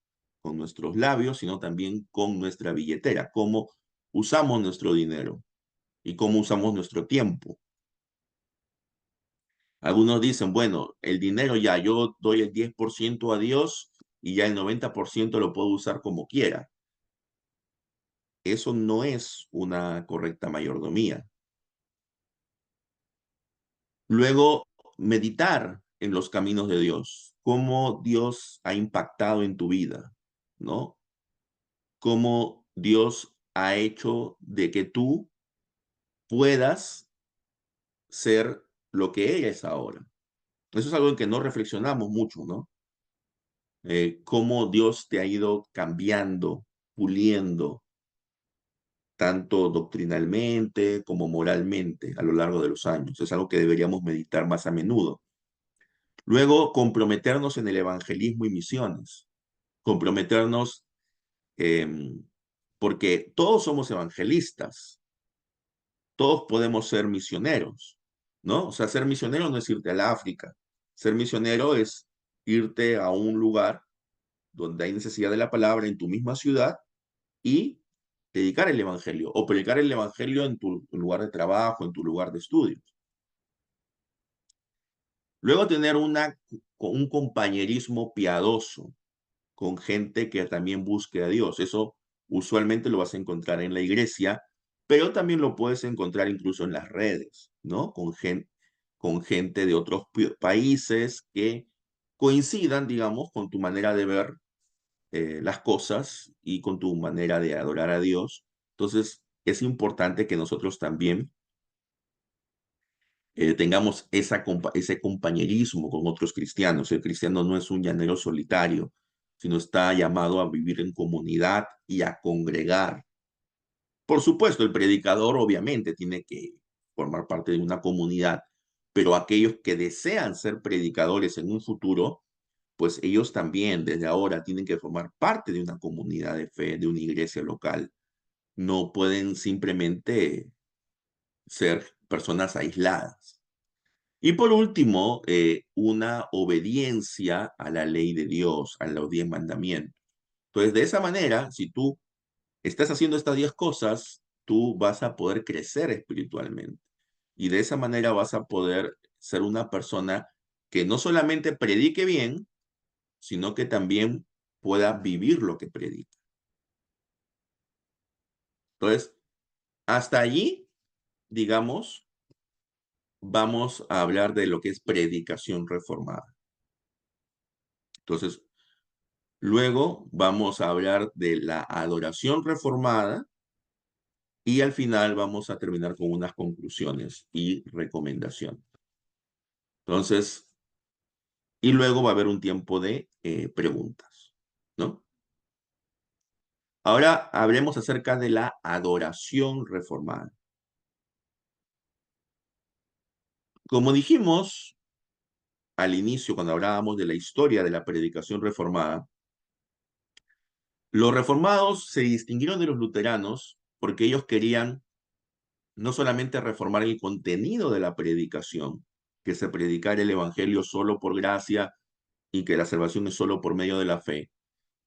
labios, sino también con nuestra billetera, cómo usamos nuestro dinero y cómo usamos nuestro tiempo. Algunos dicen, bueno, el dinero ya, yo doy el 10% a Dios y ya el 90% lo puedo usar como quiera. Eso no es una correcta mayordomía. Luego, meditar en los caminos de Dios, cómo Dios ha impactado en tu vida, ¿no? Cómo Dios ha hecho de que tú puedas ser lo que eres ahora. Eso es algo en que no reflexionamos mucho, ¿no? Cómo Dios te ha ido cambiando, puliendo, tanto doctrinalmente como moralmente a lo largo de los años. Es algo que deberíamos meditar más a menudo. Luego, comprometernos en el evangelismo y misiones. Comprometernos porque todos somos evangelistas, todos podemos ser misioneros, ¿no? O sea, ser misionero no es irte al África. Ser misionero es irte a un lugar donde hay necesidad de la palabra en tu misma ciudad y predicar el evangelio o predicar el evangelio en tu lugar de trabajo, en tu lugar de estudios. Luego tener un compañerismo piadoso con gente que también busque a Dios. Eso usualmente lo vas a encontrar en la iglesia, pero también lo puedes encontrar incluso en las redes, ¿no? Con gente de otros países que coincidan, digamos, con tu manera de ver las cosas y con tu manera de adorar a Dios. Entonces, es importante que nosotros también tengamos ese compañerismo con otros cristianos. El cristiano no es un llanero solitario, sino está llamado a vivir en comunidad y a congregar. Por supuesto, el predicador obviamente tiene que formar parte de una comunidad, pero aquellos que desean ser predicadores en un futuro, pues ellos también desde ahora tienen que formar parte de una comunidad de fe, de una iglesia local. No pueden simplemente ser personas aisladas. Y por último, una obediencia a la ley de Dios, a los 10 mandamientos. Entonces, de esa manera, si tú estás haciendo estas 10 cosas, tú vas a poder crecer espiritualmente. Y de esa manera vas a poder ser una persona que no solamente predique bien, sino que también pueda vivir lo que predica. Entonces, hasta allí, digamos, vamos a hablar de lo que es predicación reformada. Entonces, luego vamos a hablar de la adoración reformada y al final vamos a terminar con unas conclusiones y recomendaciones. Entonces, y luego va a haber un tiempo de preguntas, ¿no? Ahora hablemos acerca de la adoración reformada. Como dijimos al inicio, cuando hablábamos de la historia de la predicación reformada, los reformados se distinguieron de los luteranos porque ellos querían no solamente reformar el contenido de la predicación, que se predicara el evangelio solo por gracia y que la salvación es solo por medio de la fe,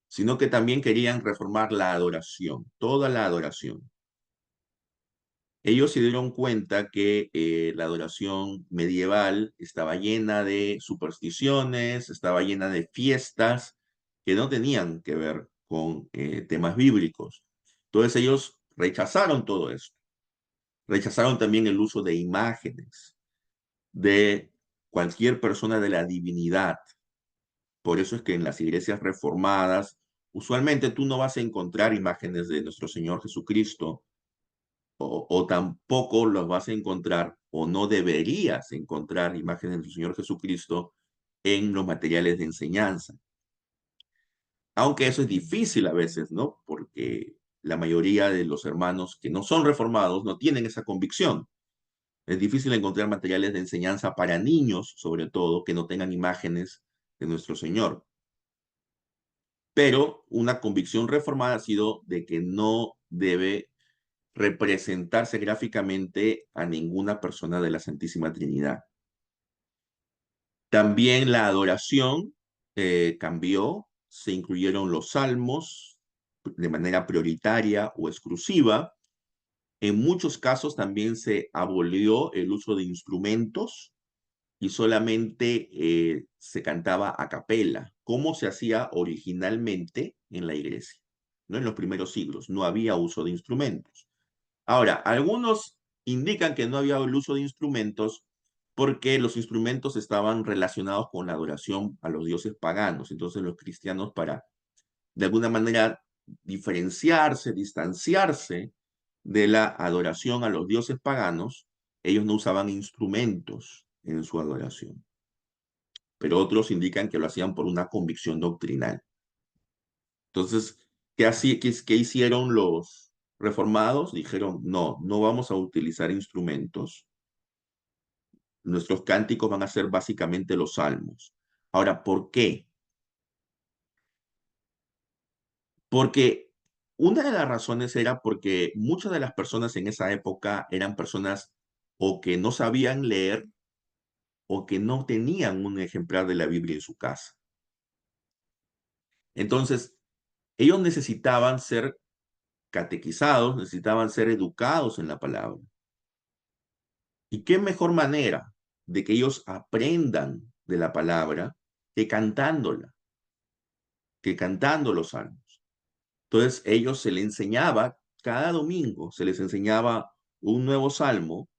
sino que también querían reformar la adoración, toda la adoración. Ellos se dieron cuenta que la adoración medieval estaba llena de supersticiones, estaba llena de fiestas que no tenían que ver con temas bíblicos. Entonces ellos rechazaron todo esto. Rechazaron también el uso de imágenes de cualquier persona de la divinidad. Por eso es que en las iglesias reformadas, usualmente tú no vas a encontrar imágenes de nuestro Señor Jesucristo, o tampoco los vas a encontrar, o no deberías encontrar imágenes del Señor Jesucristo en los materiales de enseñanza. Aunque eso es difícil a veces, ¿no? Porque la mayoría de los hermanos que no son reformados no tienen esa convicción. Es difícil encontrar materiales de enseñanza para niños, sobre todo, que no tengan imágenes de nuestro Señor. Pero una convicción reformada ha sido de que no debe representarse gráficamente a ninguna persona de la Santísima Trinidad. También la adoración cambió, se incluyeron los salmos de manera prioritaria o exclusiva. En muchos casos también se abolió el uso de instrumentos y solamente se cantaba a capela, como se hacía originalmente en la iglesia. ¿No? En los primeros siglos no había uso de instrumentos. Ahora, algunos indican que no había el uso de instrumentos porque los instrumentos estaban relacionados con la adoración a los dioses paganos. Entonces los cristianos, para de alguna manera diferenciarse, distanciarse de la adoración a los dioses paganos, ellos no usaban instrumentos en su adoración. Pero otros indican que lo hacían por una convicción doctrinal. Entonces, ¿qué hicieron los reformados? Dijeron, no, no vamos a utilizar instrumentos. Nuestros cánticos van a ser básicamente los salmos. Ahora, ¿por qué? Porque una de las razones era porque muchas de las personas en esa época eran personas o que no sabían leer o que no tenían un ejemplar de la Biblia en su casa. Entonces, ellos necesitaban ser catequizados, necesitaban ser educados en la palabra. ¿Y qué mejor manera de que ellos aprendan de la palabra que cantándola, que cantando los salmos? Entonces, ellos se les enseñaba, cada domingo se les enseñaba un nuevo salmo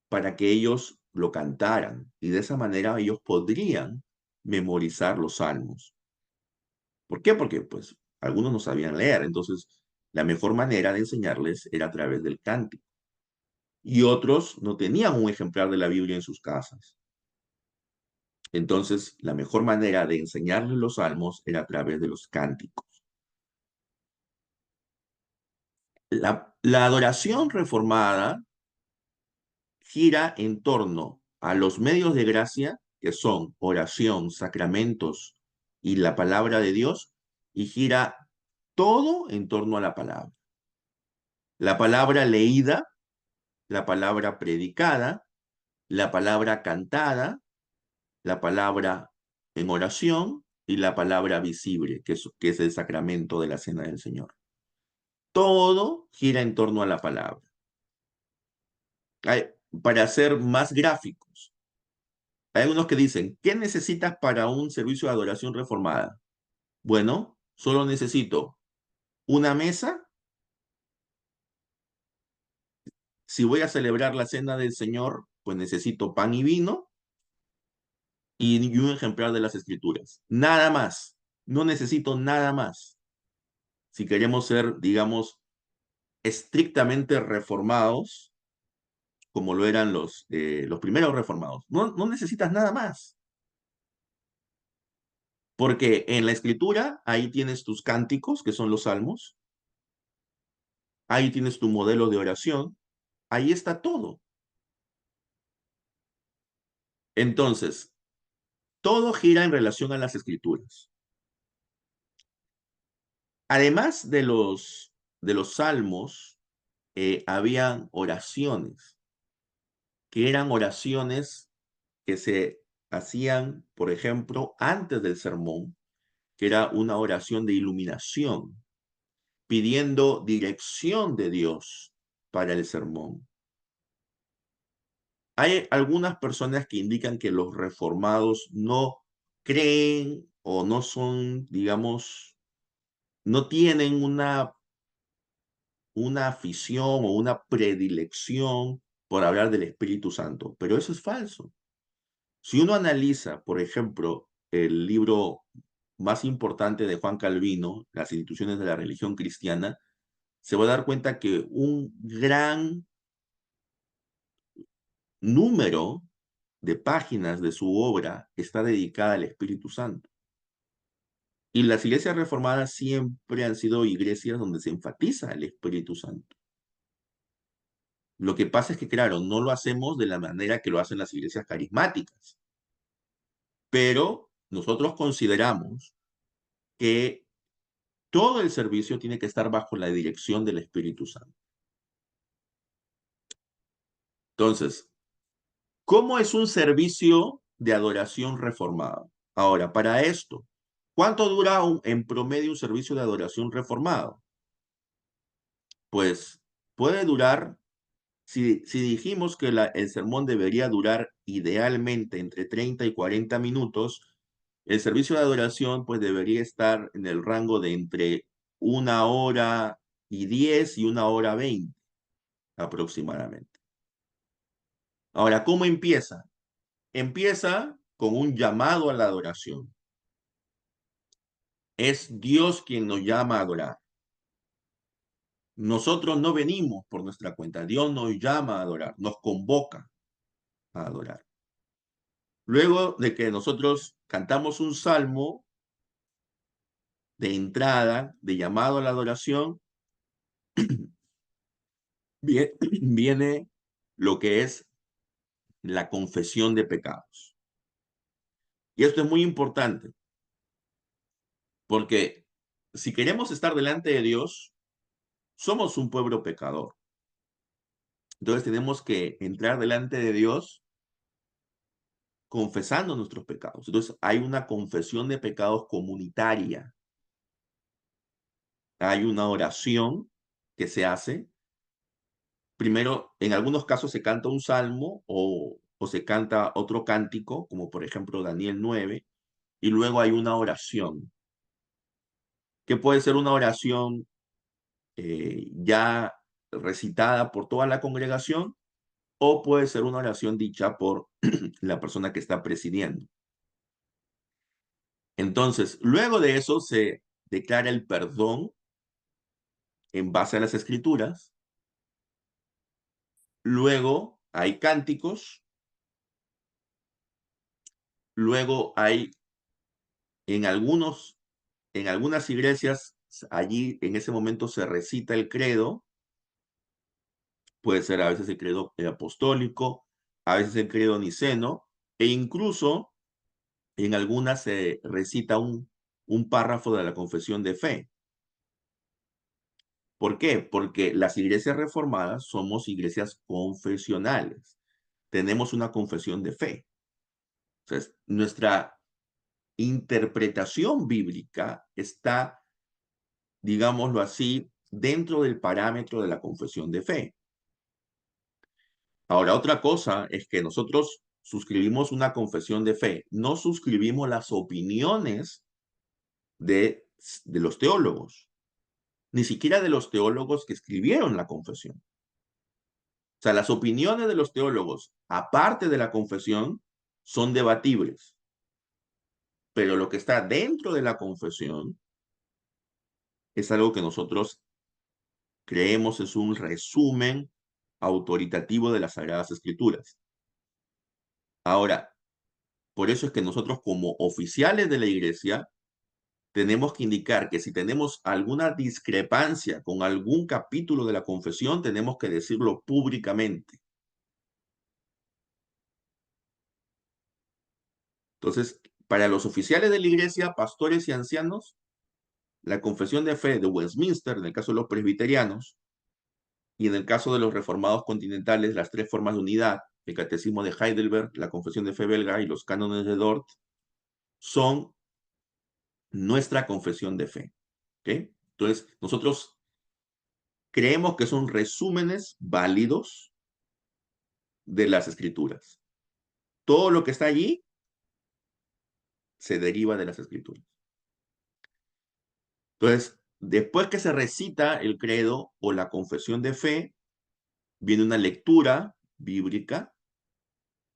para que ellos lo cantaran. Y de esa manera ellos podrían memorizar los salmos. ¿Por qué? Porque pues algunos no sabían leer. Entonces, la mejor manera de enseñarles era a través del cántico. Y otros no tenían un ejemplar de la Biblia en sus casas. Entonces, la mejor manera de enseñarles los salmos era a través de los cánticos. La adoración reformada gira en torno a los medios de gracia, que son oración, sacramentos y la palabra de Dios, y gira todo en torno a la palabra. La palabra leída, la palabra predicada, la palabra cantada, la palabra en oración y la palabra visible, que es el sacramento de la Cena del Señor. Todo gira en torno a la palabra. Para ser más gráficos, hay algunos que dicen, ¿qué necesitas para un servicio de adoración reformada? Bueno, solo necesito una mesa. Si voy a celebrar la Cena del Señor, pues necesito pan y vino y un ejemplar de las Escrituras. Nada más. No necesito nada más. Si queremos ser, digamos, estrictamente reformados, como lo eran los primeros reformados, no necesitas nada más. Porque en la Escritura, ahí tienes tus cánticos, que son los salmos. Ahí tienes tu modelo de oración. Ahí está todo. Entonces, todo gira en relación a las Escrituras. Además de los salmos, habían oraciones, que eran oraciones que se hacían, por ejemplo, antes del sermón, que era una oración de iluminación, pidiendo dirección de Dios para el sermón. Hay algunas personas que indican que los reformados no creen o no son, digamos, no tienen una afición o una predilección por hablar del Espíritu Santo, pero eso es falso. Si uno analiza, por ejemplo, el libro más importante de Juan Calvino, Las instituciones de la religión cristiana, se va a dar cuenta que un gran número de páginas de su obra está dedicada al Espíritu Santo. Y las iglesias reformadas siempre han sido iglesias donde se enfatiza el Espíritu Santo. Lo que pasa es que, claro, no lo hacemos de la manera que lo hacen las iglesias carismáticas, pero nosotros consideramos que todo el servicio tiene que estar bajo la dirección del Espíritu Santo. Entonces, ¿cómo es un servicio de adoración reformado? Ahora, para esto, ¿cuánto dura en promedio un servicio de adoración reformado? Pues puede durar, si dijimos que el sermón debería durar idealmente entre 30 y 40 minutos, el servicio de adoración pues debería estar en el rango de entre 1 hora y 10 y 1 hora 20 aproximadamente. Ahora, ¿cómo empieza? Empieza con un llamado a la adoración. Es Dios quien nos llama a adorar. Nosotros no venimos por nuestra cuenta. Dios nos llama a adorar, nos convoca a adorar. Luego de que nosotros cantamos un salmo de entrada, de llamado a la adoración, viene lo que es la confesión de pecados. Y esto es muy importante, porque si queremos estar delante de Dios, somos un pueblo pecador. Entonces tenemos que entrar delante de Dios confesando nuestros pecados. Entonces hay una confesión de pecados comunitaria. Hay una oración que se hace. Primero, en algunos casos se canta un salmo o se canta otro cántico, como por ejemplo Daniel 9, y luego hay una oración, que puede ser una oración ya recitada por toda la congregación o puede ser una oración dicha por la persona que está presidiendo. Entonces, luego de eso se declara el perdón en base a las escrituras. Luego hay cánticos. Luego hay en algunas iglesias, allí en ese momento se recita el credo. Puede ser a veces el credo apostólico, a veces el credo niceno, e incluso en algunas se recita un párrafo de la confesión de fe. ¿Por qué? Porque las iglesias reformadas somos iglesias confesionales. Tenemos una confesión de fe. Entonces, nuestra interpretación bíblica está, digámoslo así, dentro del parámetro de la confesión de fe. Ahora, otra cosa es que nosotros suscribimos una confesión de fe, no suscribimos las opiniones de los teólogos, ni siquiera de los teólogos que escribieron la confesión. O sea, las opiniones de los teólogos, aparte de la confesión, son debatibles. Pero lo que está dentro de la confesión es algo que nosotros creemos es un resumen autoritativo de las Sagradas Escrituras. Ahora, por eso es que nosotros como oficiales de la iglesia tenemos que indicar que si tenemos alguna discrepancia con algún capítulo de la confesión, tenemos que decirlo públicamente. Entonces, para los oficiales de la iglesia, pastores y ancianos, la confesión de fe de Westminster, en el caso de los presbiterianos, y en el caso de los reformados continentales, las tres formas de unidad, el catecismo de Heidelberg, la confesión de fe belga y los cánones de Dort, son nuestra confesión de fe. ¿Okay? Entonces, nosotros creemos que son resúmenes válidos de las escrituras. Todo lo que está allí se deriva de las escrituras. Entonces, después que se recita el credo o la confesión de fe, viene una lectura bíblica,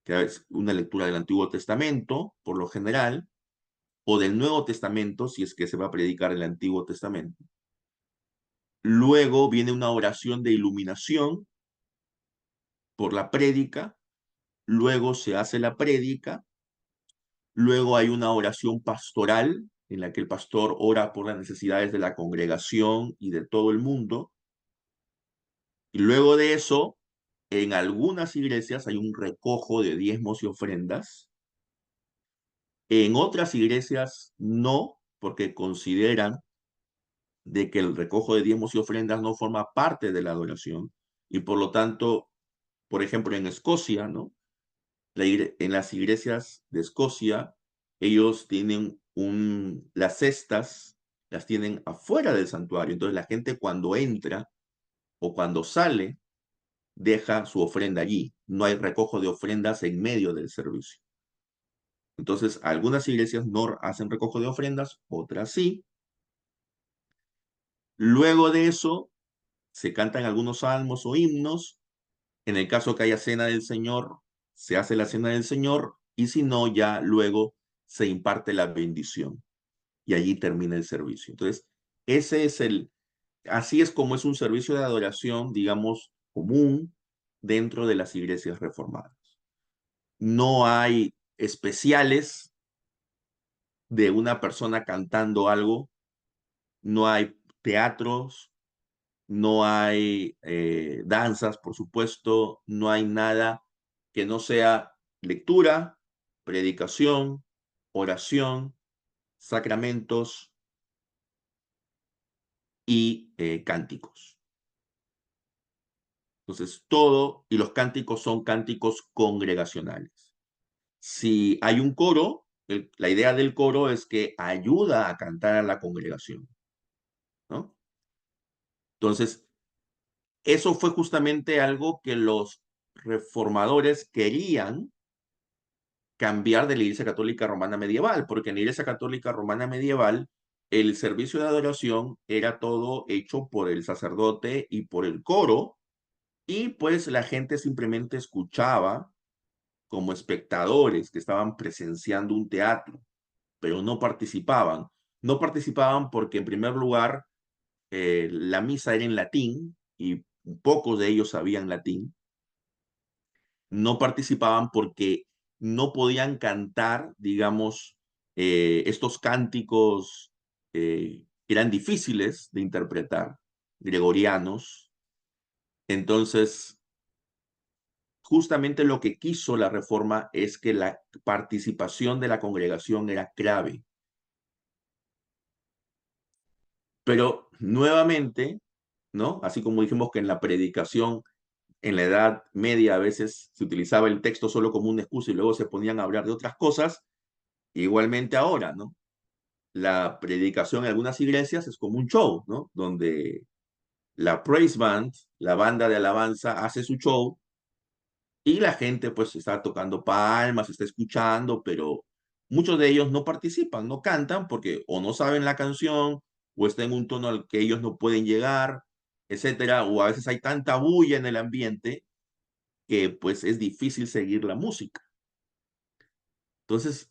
que es una lectura del Antiguo Testamento, por lo general, o del Nuevo Testamento, si es que se va a predicar el Antiguo Testamento. Luego viene una oración de iluminación por la prédica, luego se hace la prédica, luego hay una oración pastoral en la que el pastor ora por las necesidades de la congregación y de todo el mundo, y luego de eso, en algunas iglesias hay un recojo de diezmos y ofrendas, en otras iglesias no, porque consideran de que el recojo de diezmos y ofrendas no forma parte de la adoración y por lo tanto por ejemplo, en Escocia, ¿no? En las iglesias de Escocia, ellos tienen las cestas, las tienen afuera del santuario. Entonces la gente cuando entra o cuando sale, deja su ofrenda allí. No hay recojo de ofrendas en medio del servicio. Entonces, algunas iglesias no hacen recojo de ofrendas, otras sí. Luego de eso, se cantan algunos salmos o himnos. En el caso que haya cena del Señor, se hace la cena del Señor, y si no, ya luego se imparte la bendición y allí termina el servicio. Entonces, ese es así es como es un servicio de adoración, digamos, común dentro de las iglesias reformadas. No hay especiales de una persona cantando algo, no hay teatros, no hay danzas, por supuesto, no hay nada que no sea lectura, predicación, oración, sacramentos y cánticos. Entonces, todo, y los cánticos son cánticos congregacionales. Si hay un coro, la idea del coro es que ayuda a cantar a la congregación, ¿no? Entonces, eso fue justamente algo que los reformadores querían cambiar de la Iglesia Católica Romana medieval, porque en la Iglesia Católica Romana medieval el servicio de adoración era todo hecho por el sacerdote y por el coro, y pues la gente simplemente escuchaba como espectadores que estaban presenciando un teatro, pero no participaban. No participaban porque, en primer lugar, la misa era en latín y pocos de ellos sabían latín. No participaban porque no podían cantar, digamos, estos cánticos eran difíciles de interpretar, gregorianos. Entonces, justamente lo que quiso la reforma es que la participación de la congregación era clave. Pero nuevamente, ¿no? Así como dijimos que en la predicación en la Edad Media a veces se utilizaba el texto solo como una excusa y luego se ponían a hablar de otras cosas, igualmente ahora, ¿no? La predicación en algunas iglesias es como un show, ¿no? Donde la praise band, la banda de alabanza, hace su show y la gente pues está tocando palmas, está escuchando, pero muchos de ellos no participan, no cantan porque o no saben la canción o está en un tono al que ellos no pueden llegar, etcétera, o a veces hay tanta bulla en el ambiente que pues es difícil seguir la música. Entonces,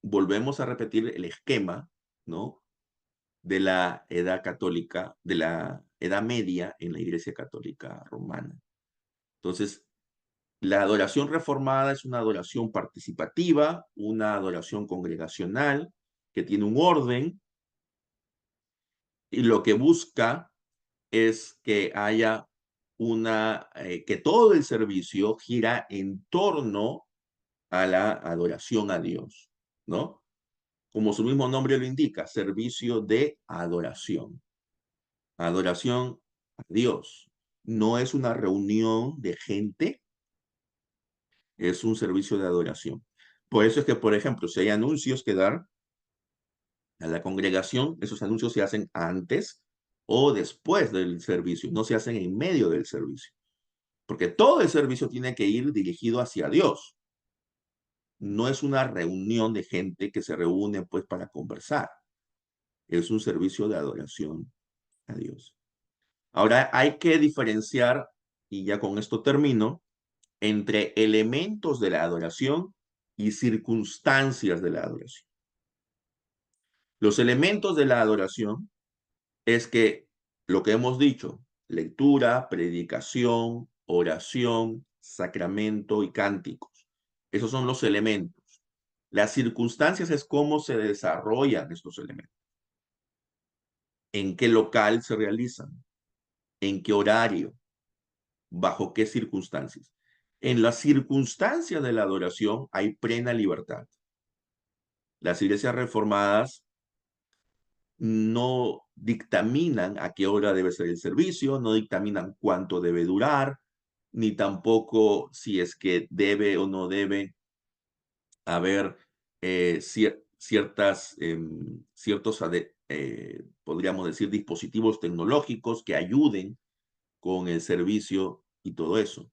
volvemos a repetir el esquema, ¿no? De la edad católica, de la edad media en la Iglesia Católica Romana. Entonces, la adoración reformada es una adoración participativa, una adoración congregacional, que tiene un orden y lo que busca es que haya que todo el servicio gira en torno a la adoración a Dios, ¿no? Como su mismo nombre lo indica, servicio de adoración. Adoración a Dios. No es una reunión de gente, es un servicio de adoración. Por eso es que, por ejemplo, si hay anuncios que dar a la congregación, esos anuncios se hacen antes o después del servicio, no se hacen en medio del servicio. Porque todo el servicio tiene que ir dirigido hacia Dios. No es una reunión de gente que se reúne pues para conversar. Es un servicio de adoración a Dios. Ahora hay que diferenciar, y ya con esto termino, entre elementos de la adoración y circunstancias de la adoración. Los elementos de la adoración es que lo que hemos dicho, lectura, predicación, oración, sacramento y cánticos. Esos son los elementos. Las circunstancias es cómo se desarrollan estos elementos. En qué local se realizan, en qué horario, bajo qué circunstancias. En las circunstancias de la adoración hay plena libertad. Las iglesias reformadas no dictaminan a qué hora debe ser el servicio, no dictaminan cuánto debe durar, ni tampoco si es que debe o no debe haber ciertos, podríamos decir, dispositivos tecnológicos que ayuden con el servicio y todo eso.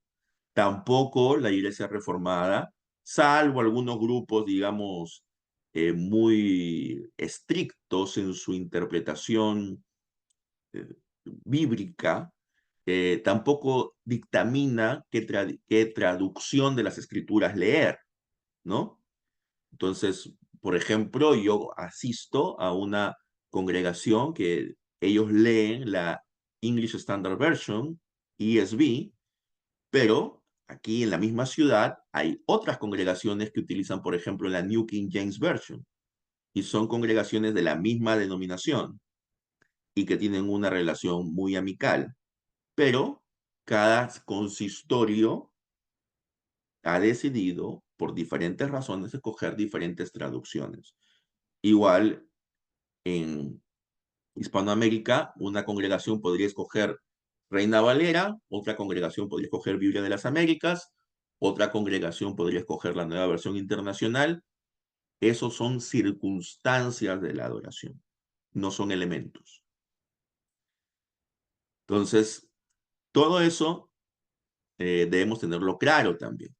Tampoco la Iglesia Reformada, salvo algunos grupos, digamos, muy estrictos en su interpretación eh, bíblica, tampoco dictamina qué traducción de las escrituras leer, ¿no? Entonces, por ejemplo, yo asisto a una congregación que ellos leen la English Standard Version, ESV, pero aquí en la misma ciudad hay otras congregaciones que utilizan, por ejemplo, la New King James Version, y son congregaciones de la misma denominación y que tienen una relación muy amical, pero cada consistorio ha decidido, por diferentes razones, escoger diferentes traducciones. Igual en Hispanoamérica, una congregación podría escoger Reina Valera, otra congregación podría escoger Biblia de las Américas, otra congregación podría escoger la Nueva Versión Internacional. Esos son circunstancias de la adoración, no son elementos. Entonces, todo eso debemos tenerlo claro también.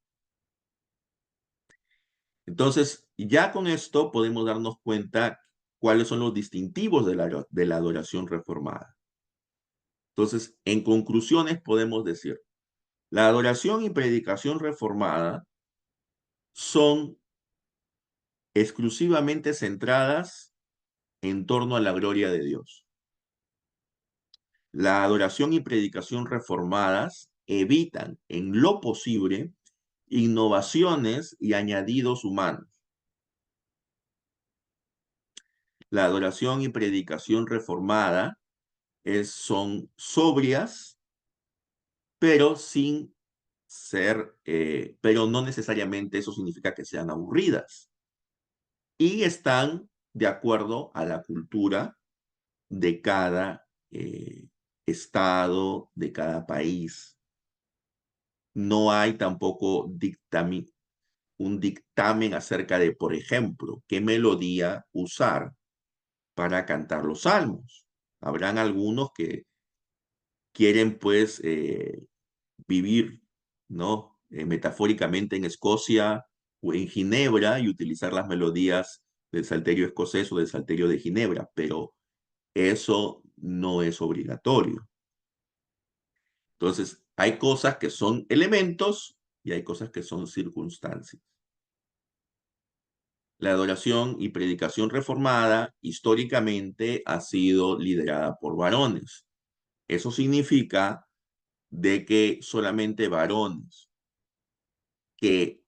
Entonces, ya con esto podemos darnos cuenta cuáles son los distintivos de la adoración reformada. Entonces, en conclusiones podemos decir, la adoración y predicación reformada son exclusivamente centradas en torno a la gloria de Dios. La adoración y predicación reformadas evitan en lo posible innovaciones y añadidos humanos. La adoración y predicación reformada son sobrias, pero sin pero no necesariamente eso significa que sean aburridas. Y están de acuerdo a la cultura de cada estado, de cada país. No hay tampoco un dictamen acerca de, por ejemplo, qué melodía usar para cantar los salmos. Habrán algunos que quieren pues vivir, ¿no? Metafóricamente en Escocia o en Ginebra y utilizar las melodías del salterio escocés o del salterio de Ginebra, pero eso no es obligatorio. Entonces, hay cosas que son elementos y hay cosas que son circunstancias. La adoración y predicación reformada históricamente ha sido liderada por varones. Eso significa de que solamente varones que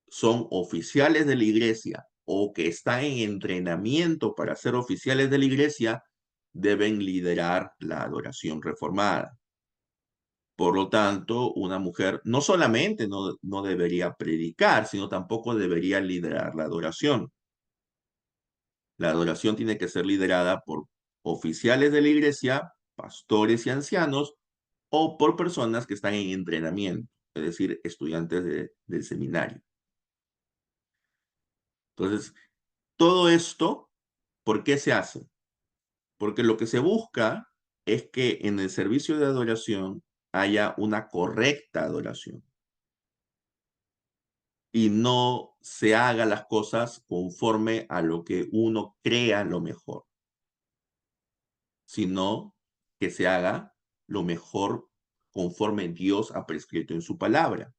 son oficiales de la iglesia o que están en entrenamiento para ser oficiales de la iglesia deben liderar la adoración reformada. Por lo tanto, una mujer no solamente no debería predicar, sino tampoco debería liderar la adoración. La adoración tiene que ser liderada por oficiales de la iglesia, pastores y ancianos, o por personas que están en entrenamiento, es decir, estudiantes del seminario. Entonces, todo esto, ¿por qué se hace? Porque lo que se busca es que en el servicio de adoración haya una correcta adoración y no se haga las cosas conforme a lo que uno crea lo mejor, sino que se haga lo mejor conforme Dios ha prescrito en su palabra.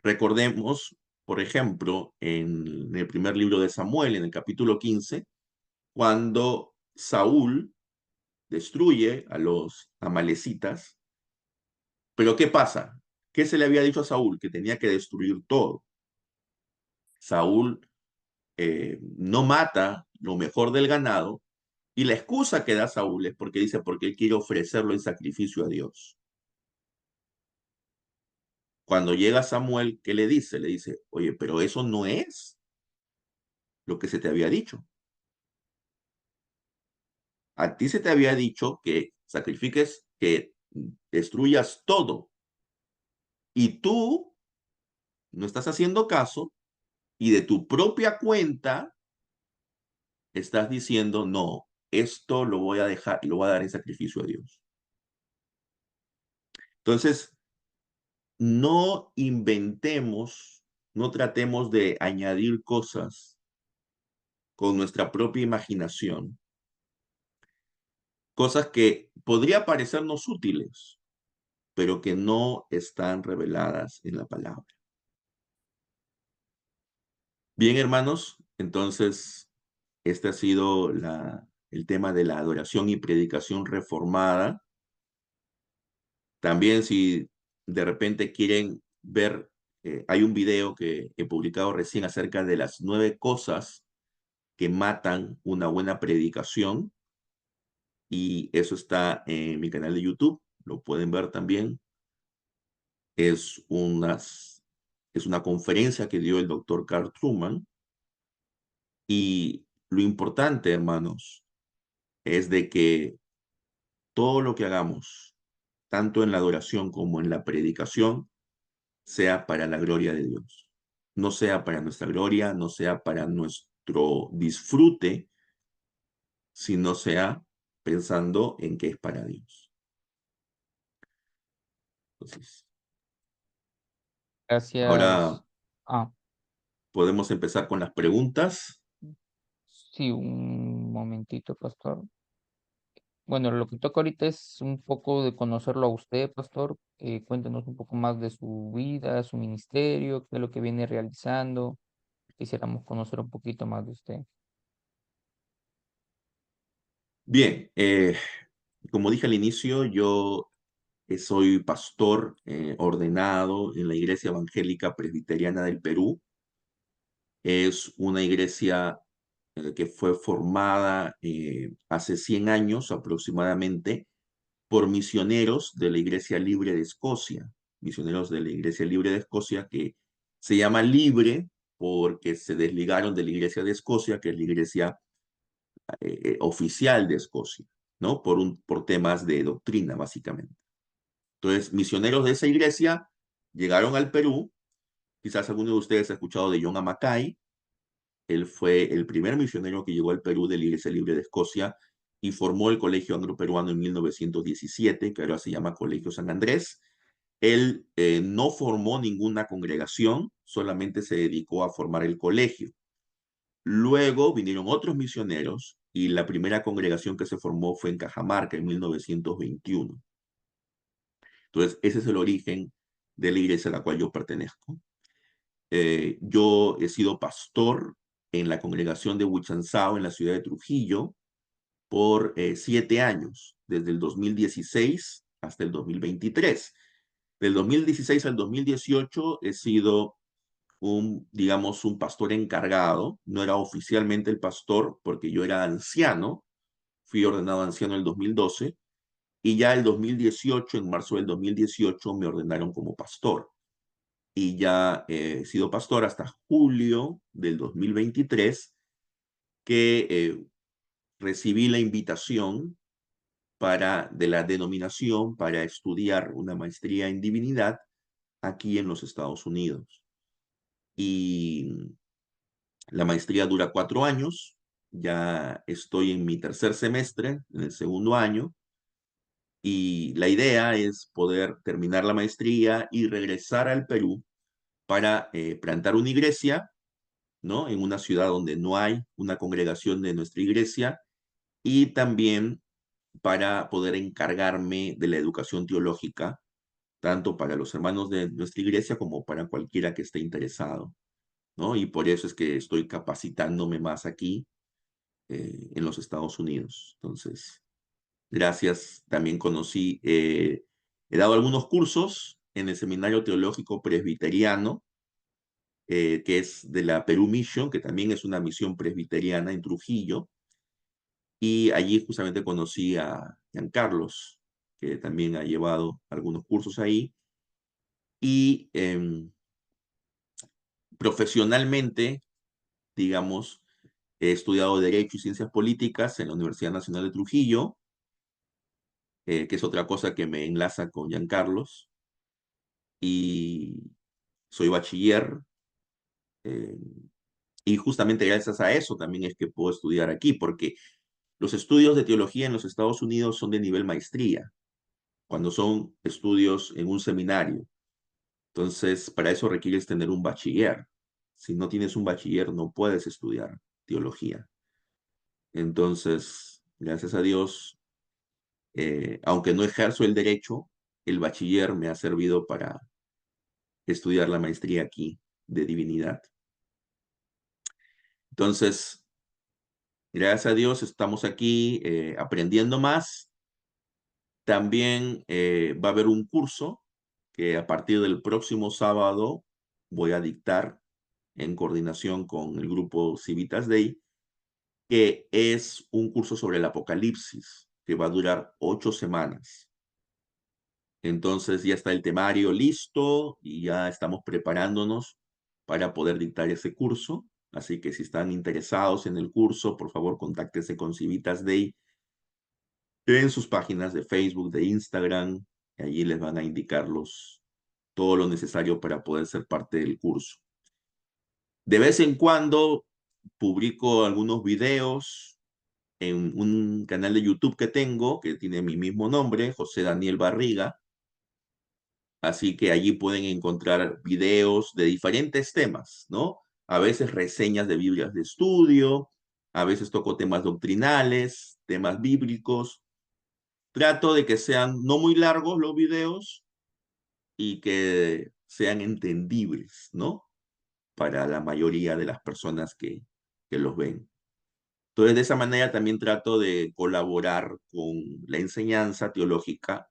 Recordemos, por ejemplo, en el primer libro de Samuel, en el capítulo 15, cuando Saúl destruye a los amalecitas, pero ¿qué pasa? ¿Qué se le había dicho a Saúl? Que tenía que destruir todo. Saúl no mata lo mejor del ganado y la excusa que da Saúl es porque dice, porque él quiere ofrecerlo en sacrificio a Dios. Cuando llega Samuel, ¿qué le dice? Le dice, oye, pero eso no es lo que se te había dicho. A ti se te había dicho que sacrifiques, que destruyas todo. y tú no estás haciendo caso y de tu propia cuenta estás diciendo, no, esto lo voy a dejar, lo voy a dar en sacrificio a Dios. Entonces, no inventemos, no tratemos de añadir cosas con nuestra propia imaginación, cosas que podría parecernos útiles, pero que no están reveladas en la palabra. Bien, hermanos, entonces este ha sido el tema de la adoración y predicación reformada. También si de repente quieren ver, hay un video que he publicado recién acerca de las 9 cosas que matan una buena predicación, y eso está en mi canal de YouTube, lo pueden ver también. Es, es una conferencia que dio el doctor Carl Truman, y lo importante, hermanos, es de que todo lo que hagamos, tanto en la adoración como en la predicación, sea para la gloria de Dios. No sea para nuestra gloria, no sea para nuestro disfrute, sino sea pensando en que es para Dios. Entonces, Gracias. ahora Ah, podemos empezar con las preguntas. sí, un momentito, pastor. Bueno, lo que toca ahorita es un poco de conocerlo a usted, pastor. Cuéntenos un poco más de su vida, su ministerio, qué es lo que viene realizando. Quisiéramos conocer un poquito más de usted. Bien, como dije al inicio, yo soy pastor ordenado en la Iglesia Evangélica Presbiteriana del Perú. Es una iglesia que fue formada hace 100 años aproximadamente por misioneros de la Iglesia Libre de Escocia, misioneros de la Iglesia Libre de Escocia, que se llama Libre porque se desligaron de la Iglesia de Escocia, que es la iglesia oficial de Escocia, ¿no? Por temas de doctrina, básicamente. Entonces, misioneros de esa iglesia llegaron al Perú. Quizás alguno de ustedes ha escuchado de John Amacay. Él fue el primer misionero que llegó al Perú de la Iglesia Libre de Escocia y formó el Colegio Anglo-Peruano en 1917, que ahora se llama Colegio San Andrés. Él no formó ninguna congregación, solamente se dedicó a formar el colegio. Luego vinieron otros misioneros y la primera congregación que se formó fue en Cajamarca en 1921. Entonces, ese es el origen de la iglesia a la cual yo pertenezco. Yo he sido pastor en la congregación de Huichanzao en la ciudad de Trujillo por 7 años, desde el 2016 hasta el 2023. Del 2016 al 2018 he sido digamos, un pastor encargado. No era oficialmente el pastor porque yo era anciano. Fui ordenado anciano en el 2012 y ya el 2018, en marzo del 2018, me ordenaron como pastor. Y ya he sido pastor hasta julio del 2023, que recibí la invitación de la denominación para estudiar una maestría en divinidad aquí en los Estados Unidos. Y la maestría dura 4 años. Ya estoy en mi tercer semestre, en el segundo año, y la idea es poder terminar la maestría y regresar al Perú para plantar una iglesia, ¿no? En una ciudad donde no hay una congregación de nuestra iglesia, y también para poder encargarme de la educación teológica, tanto para los hermanos de nuestra iglesia como para cualquiera que esté interesado, ¿no? Y por eso es que estoy capacitándome más aquí en los Estados Unidos. Entonces, gracias. También he dado algunos cursos en el Seminario Teológico Presbiteriano, que es de la Perú Mission, que también es una misión presbiteriana en Trujillo. Y allí justamente conocí a Carlos, que también ha llevado algunos cursos ahí. Y profesionalmente, digamos, he estudiado Derecho y Ciencias Políticas en la Universidad Nacional de Trujillo, que es otra cosa que me enlaza con Carlos. y soy bachiller. eh, y justamente gracias a eso también es que puedo estudiar aquí, porque los estudios de teología en los Estados Unidos son de nivel maestría, cuando son estudios en un seminario. Entonces, para eso requieres tener un bachiller. Si no tienes un bachiller, no puedes estudiar teología. Entonces, gracias a Dios, aunque no ejerzo el derecho, el bachiller me ha servido para estudiar la maestría aquí de divinidad. Entonces, gracias a Dios estamos aquí aprendiendo más. También va a haber un curso que a partir del próximo sábado voy a dictar en coordinación con el grupo Civitas Day, que es un curso sobre el Apocalipsis, que va a durar 8 semanas. Entonces ya está el temario listo y ya estamos preparándonos para poder dictar ese curso. Así que si están interesados en el curso, por favor, contáctense con Civitas Day en sus páginas de Facebook, de Instagram, y allí les van a indicar todo lo necesario para poder ser parte del curso. De vez en cuando publico algunos videos en un canal de YouTube que tengo, que tiene mi mismo nombre, José Daniel Barriga. Así que allí pueden encontrar videos de diferentes temas, ¿no? A veces reseñas de Biblias de estudio, a veces toco temas doctrinales, temas bíblicos. Trato de que sean no muy largos los videos y que sean entendibles, ¿no? Para la mayoría de las personas que los ven. Entonces, de esa manera también trato de colaborar con la enseñanza teológica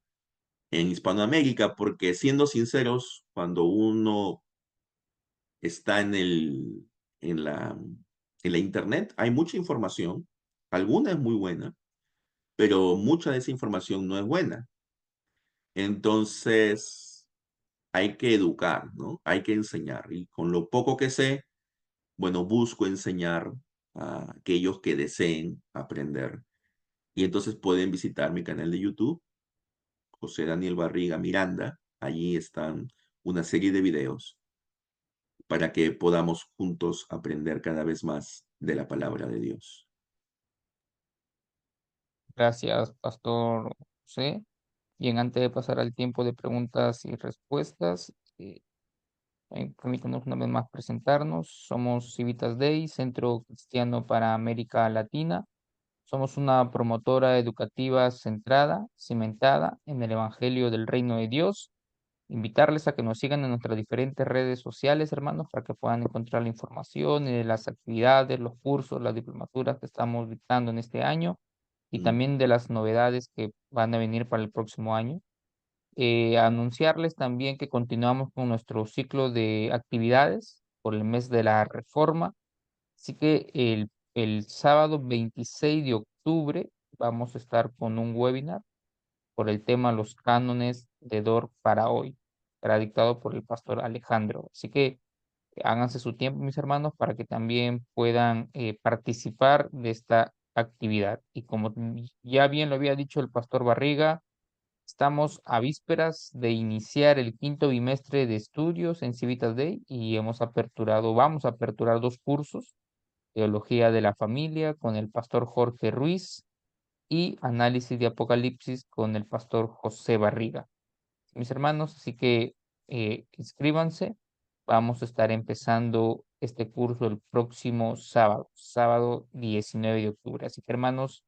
en Hispanoamérica, porque siendo sinceros, cuando uno está en la, en la internet, hay mucha información, alguna es muy buena, pero mucha de esa información no es buena. Entonces, hay que educar, ¿no? Hay que enseñar. Y con lo poco que sé, bueno, busco enseñar a aquellos que deseen aprender. Y entonces pueden visitar mi canal de YouTube, José Daniel Barriga Miranda. Allí están una serie de videos para que podamos juntos aprender cada vez más de la palabra de Dios. Gracias, Pastor José. Bien, antes de pasar al tiempo de preguntas y respuestas, permítanos una vez más presentarnos. Somos Civitas Day, Centro Cristiano para América Latina. Somos una promotora educativa centrada, cimentada en el Evangelio del Reino de Dios. Invitarles a que nos sigan en nuestras diferentes redes sociales, hermanos, para que puedan encontrar la información de las actividades, los cursos, las diplomaturas que estamos dictando en este año y Mm, también de las novedades que van a venir para el próximo año. Anunciarles también que continuamos con nuestro ciclo de actividades por el mes de la Reforma. Así que el sábado 26 de octubre vamos a estar con un webinar por el tema Los cánones de Dor para hoy. Será dictado por el pastor Alejandro. Así que háganse su tiempo, mis hermanos, para que también puedan participar de esta actividad. Y como ya bien lo había dicho el pastor Barriga, estamos a vísperas de iniciar el quinto bimestre de estudios en Civitas Day y vamos a aperturar dos cursos, Teología de la Familia con el pastor Jorge Ruiz y Análisis de Apocalipsis con el pastor José Barriga. Mis hermanos, así que inscríbanse. Vamos a estar empezando este curso el próximo sábado, sábado 19 de octubre. Así que hermanos,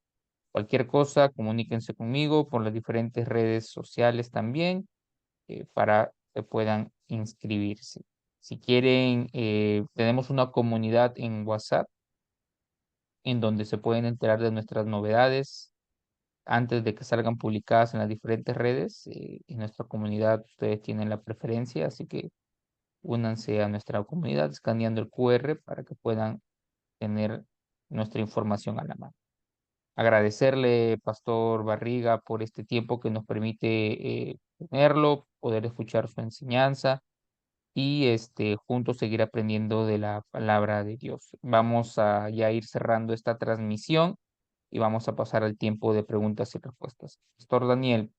cualquier cosa, comuníquense conmigo por las diferentes redes sociales también para que puedan inscribirse. Si quieren, tenemos una comunidad en WhatsApp en donde se pueden enterar de nuestras novedades antes de que salgan publicadas en las diferentes redes. En nuestra comunidad ustedes tienen la preferencia, así que únanse a nuestra comunidad escaneando el QR para que puedan tener nuestra información a la mano. Agradecerle, Pastor Barriga, por este tiempo que nos permite tenerlo, poder escuchar su enseñanza y juntos seguir aprendiendo de la palabra de Dios. Vamos a ya ir cerrando esta transmisión y vamos a pasar al tiempo de preguntas y respuestas. Pastor Daniel,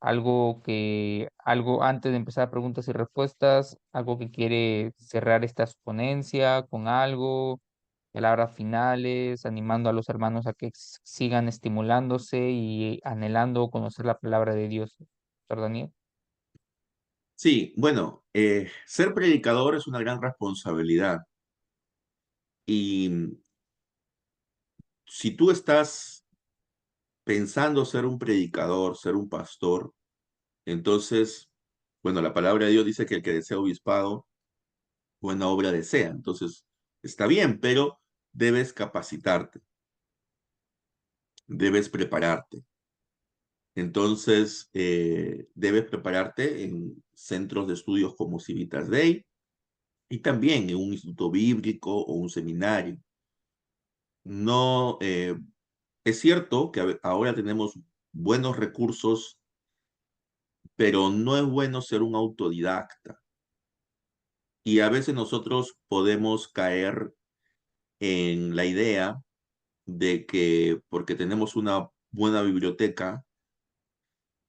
algo antes de empezar preguntas y respuestas, algo que quiere cerrar esta ponencia con algo, palabras finales, animando a los hermanos a que sigan estimulándose y anhelando conocer la palabra de Dios. Doctor Daniel. Sí, bueno, ser predicador es una gran responsabilidad y si tú estás pensando ser un predicador, ser un pastor, entonces, bueno, la palabra de Dios dice que el que desea obispado, buena obra desea. Entonces, está bien, pero debes capacitarte, debes prepararte. Entonces, debes prepararte en centros de estudios como Civitas Dei y también en un instituto bíblico o un seminario. No, es cierto que ahora tenemos buenos recursos, pero no es bueno ser un autodidacta. Y a veces nosotros podemos caer en la idea de que porque tenemos una buena biblioteca,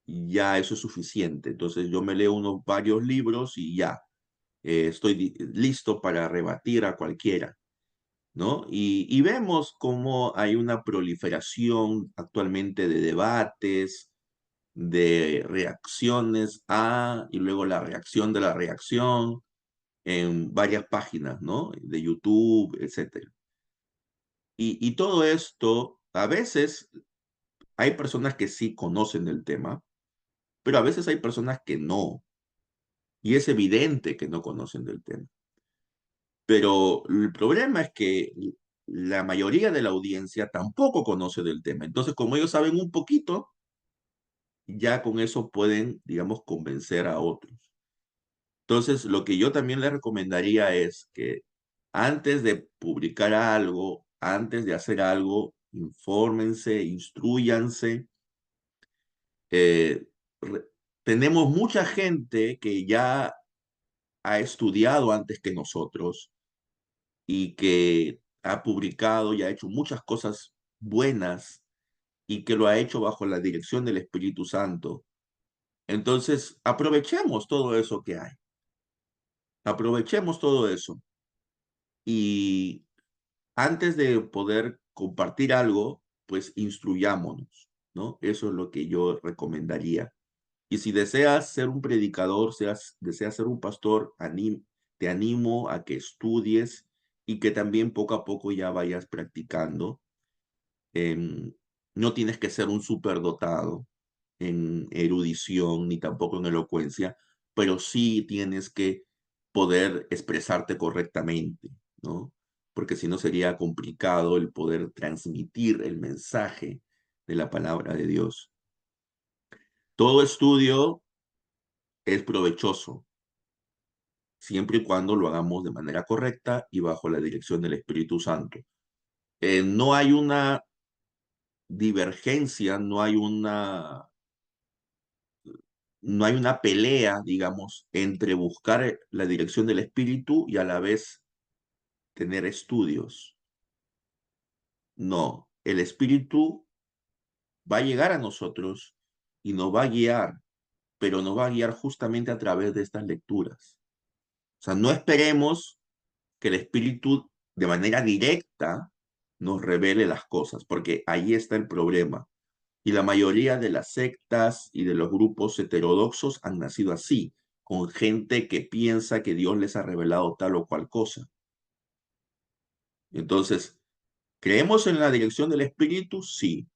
ya eso es suficiente. Entonces yo me leo unos varios libros y ya, estoy listo para rebatir a cualquiera, ¿no? Y vemos cómo hay una proliferación actualmente de debates, de reacciones a, y luego la reacción de la reacción en varias páginas, ¿no? De YouTube, etcétera. Y todo esto, a veces hay personas que sí conocen el tema, pero a veces hay personas que no, y es evidente que no conocen del tema. Pero el problema es que la mayoría de la audiencia tampoco conoce del tema. Entonces, como ellos saben un poquito, ya con eso pueden, digamos, convencer a otros. Entonces, lo que yo también les recomendaría es que antes de publicar algo, antes de hacer algo, infórmense, instruyanse. Eh, re- Tenemos mucha gente que ya ha estudiado antes que nosotros y que ha publicado y ha hecho muchas cosas buenas y que lo ha hecho bajo la dirección del Espíritu Santo. Entonces, aprovechemos todo eso que hay. Aprovechemos todo eso. Y antes de poder compartir algo, pues instruyámonos, ¿no? Eso es lo que yo recomendaría. Y si deseas ser un predicador, deseas ser un pastor, te animo a que estudies y que también poco a poco ya vayas practicando. Em, no tienes que ser un superdotado en erudición ni tampoco en elocuencia, pero sí tienes que poder expresarte correctamente, ¿no? Porque si no sería complicado el poder transmitir el mensaje de la palabra de Dios. Todo estudio es provechoso, siempre y cuando lo hagamos de manera correcta y bajo la dirección del Espíritu Santo. No hay una divergencia, no hay una pelea, digamos, entre buscar la dirección del Espíritu y a la vez tener estudios. No, el Espíritu va a llegar a nosotros y nos va a guiar, pero nos va a guiar justamente a través de estas lecturas. O sea, no esperemos que el Espíritu de manera directa nos revele las cosas, porque ahí está el problema. Y la mayoría de las sectas y de los grupos heterodoxos han nacido así, con gente que piensa que Dios les ha revelado tal o cual cosa. Entonces, ¿creemos en la dirección del Espíritu? Sí.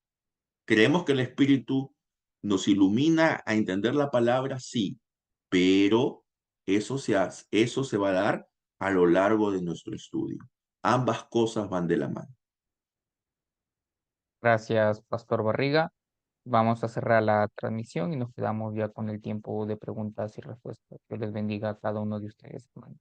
¿Creemos que el Espíritu nos ilumina a entender la palabra? Sí. Pero eso se va a dar a lo largo de nuestro estudio. Ambas cosas van de la mano. Gracias, Pastor Barriga. Vamos a cerrar la transmisión y nos quedamos ya con el tiempo de preguntas y respuestas. Que les bendiga a cada uno de ustedes, hermano.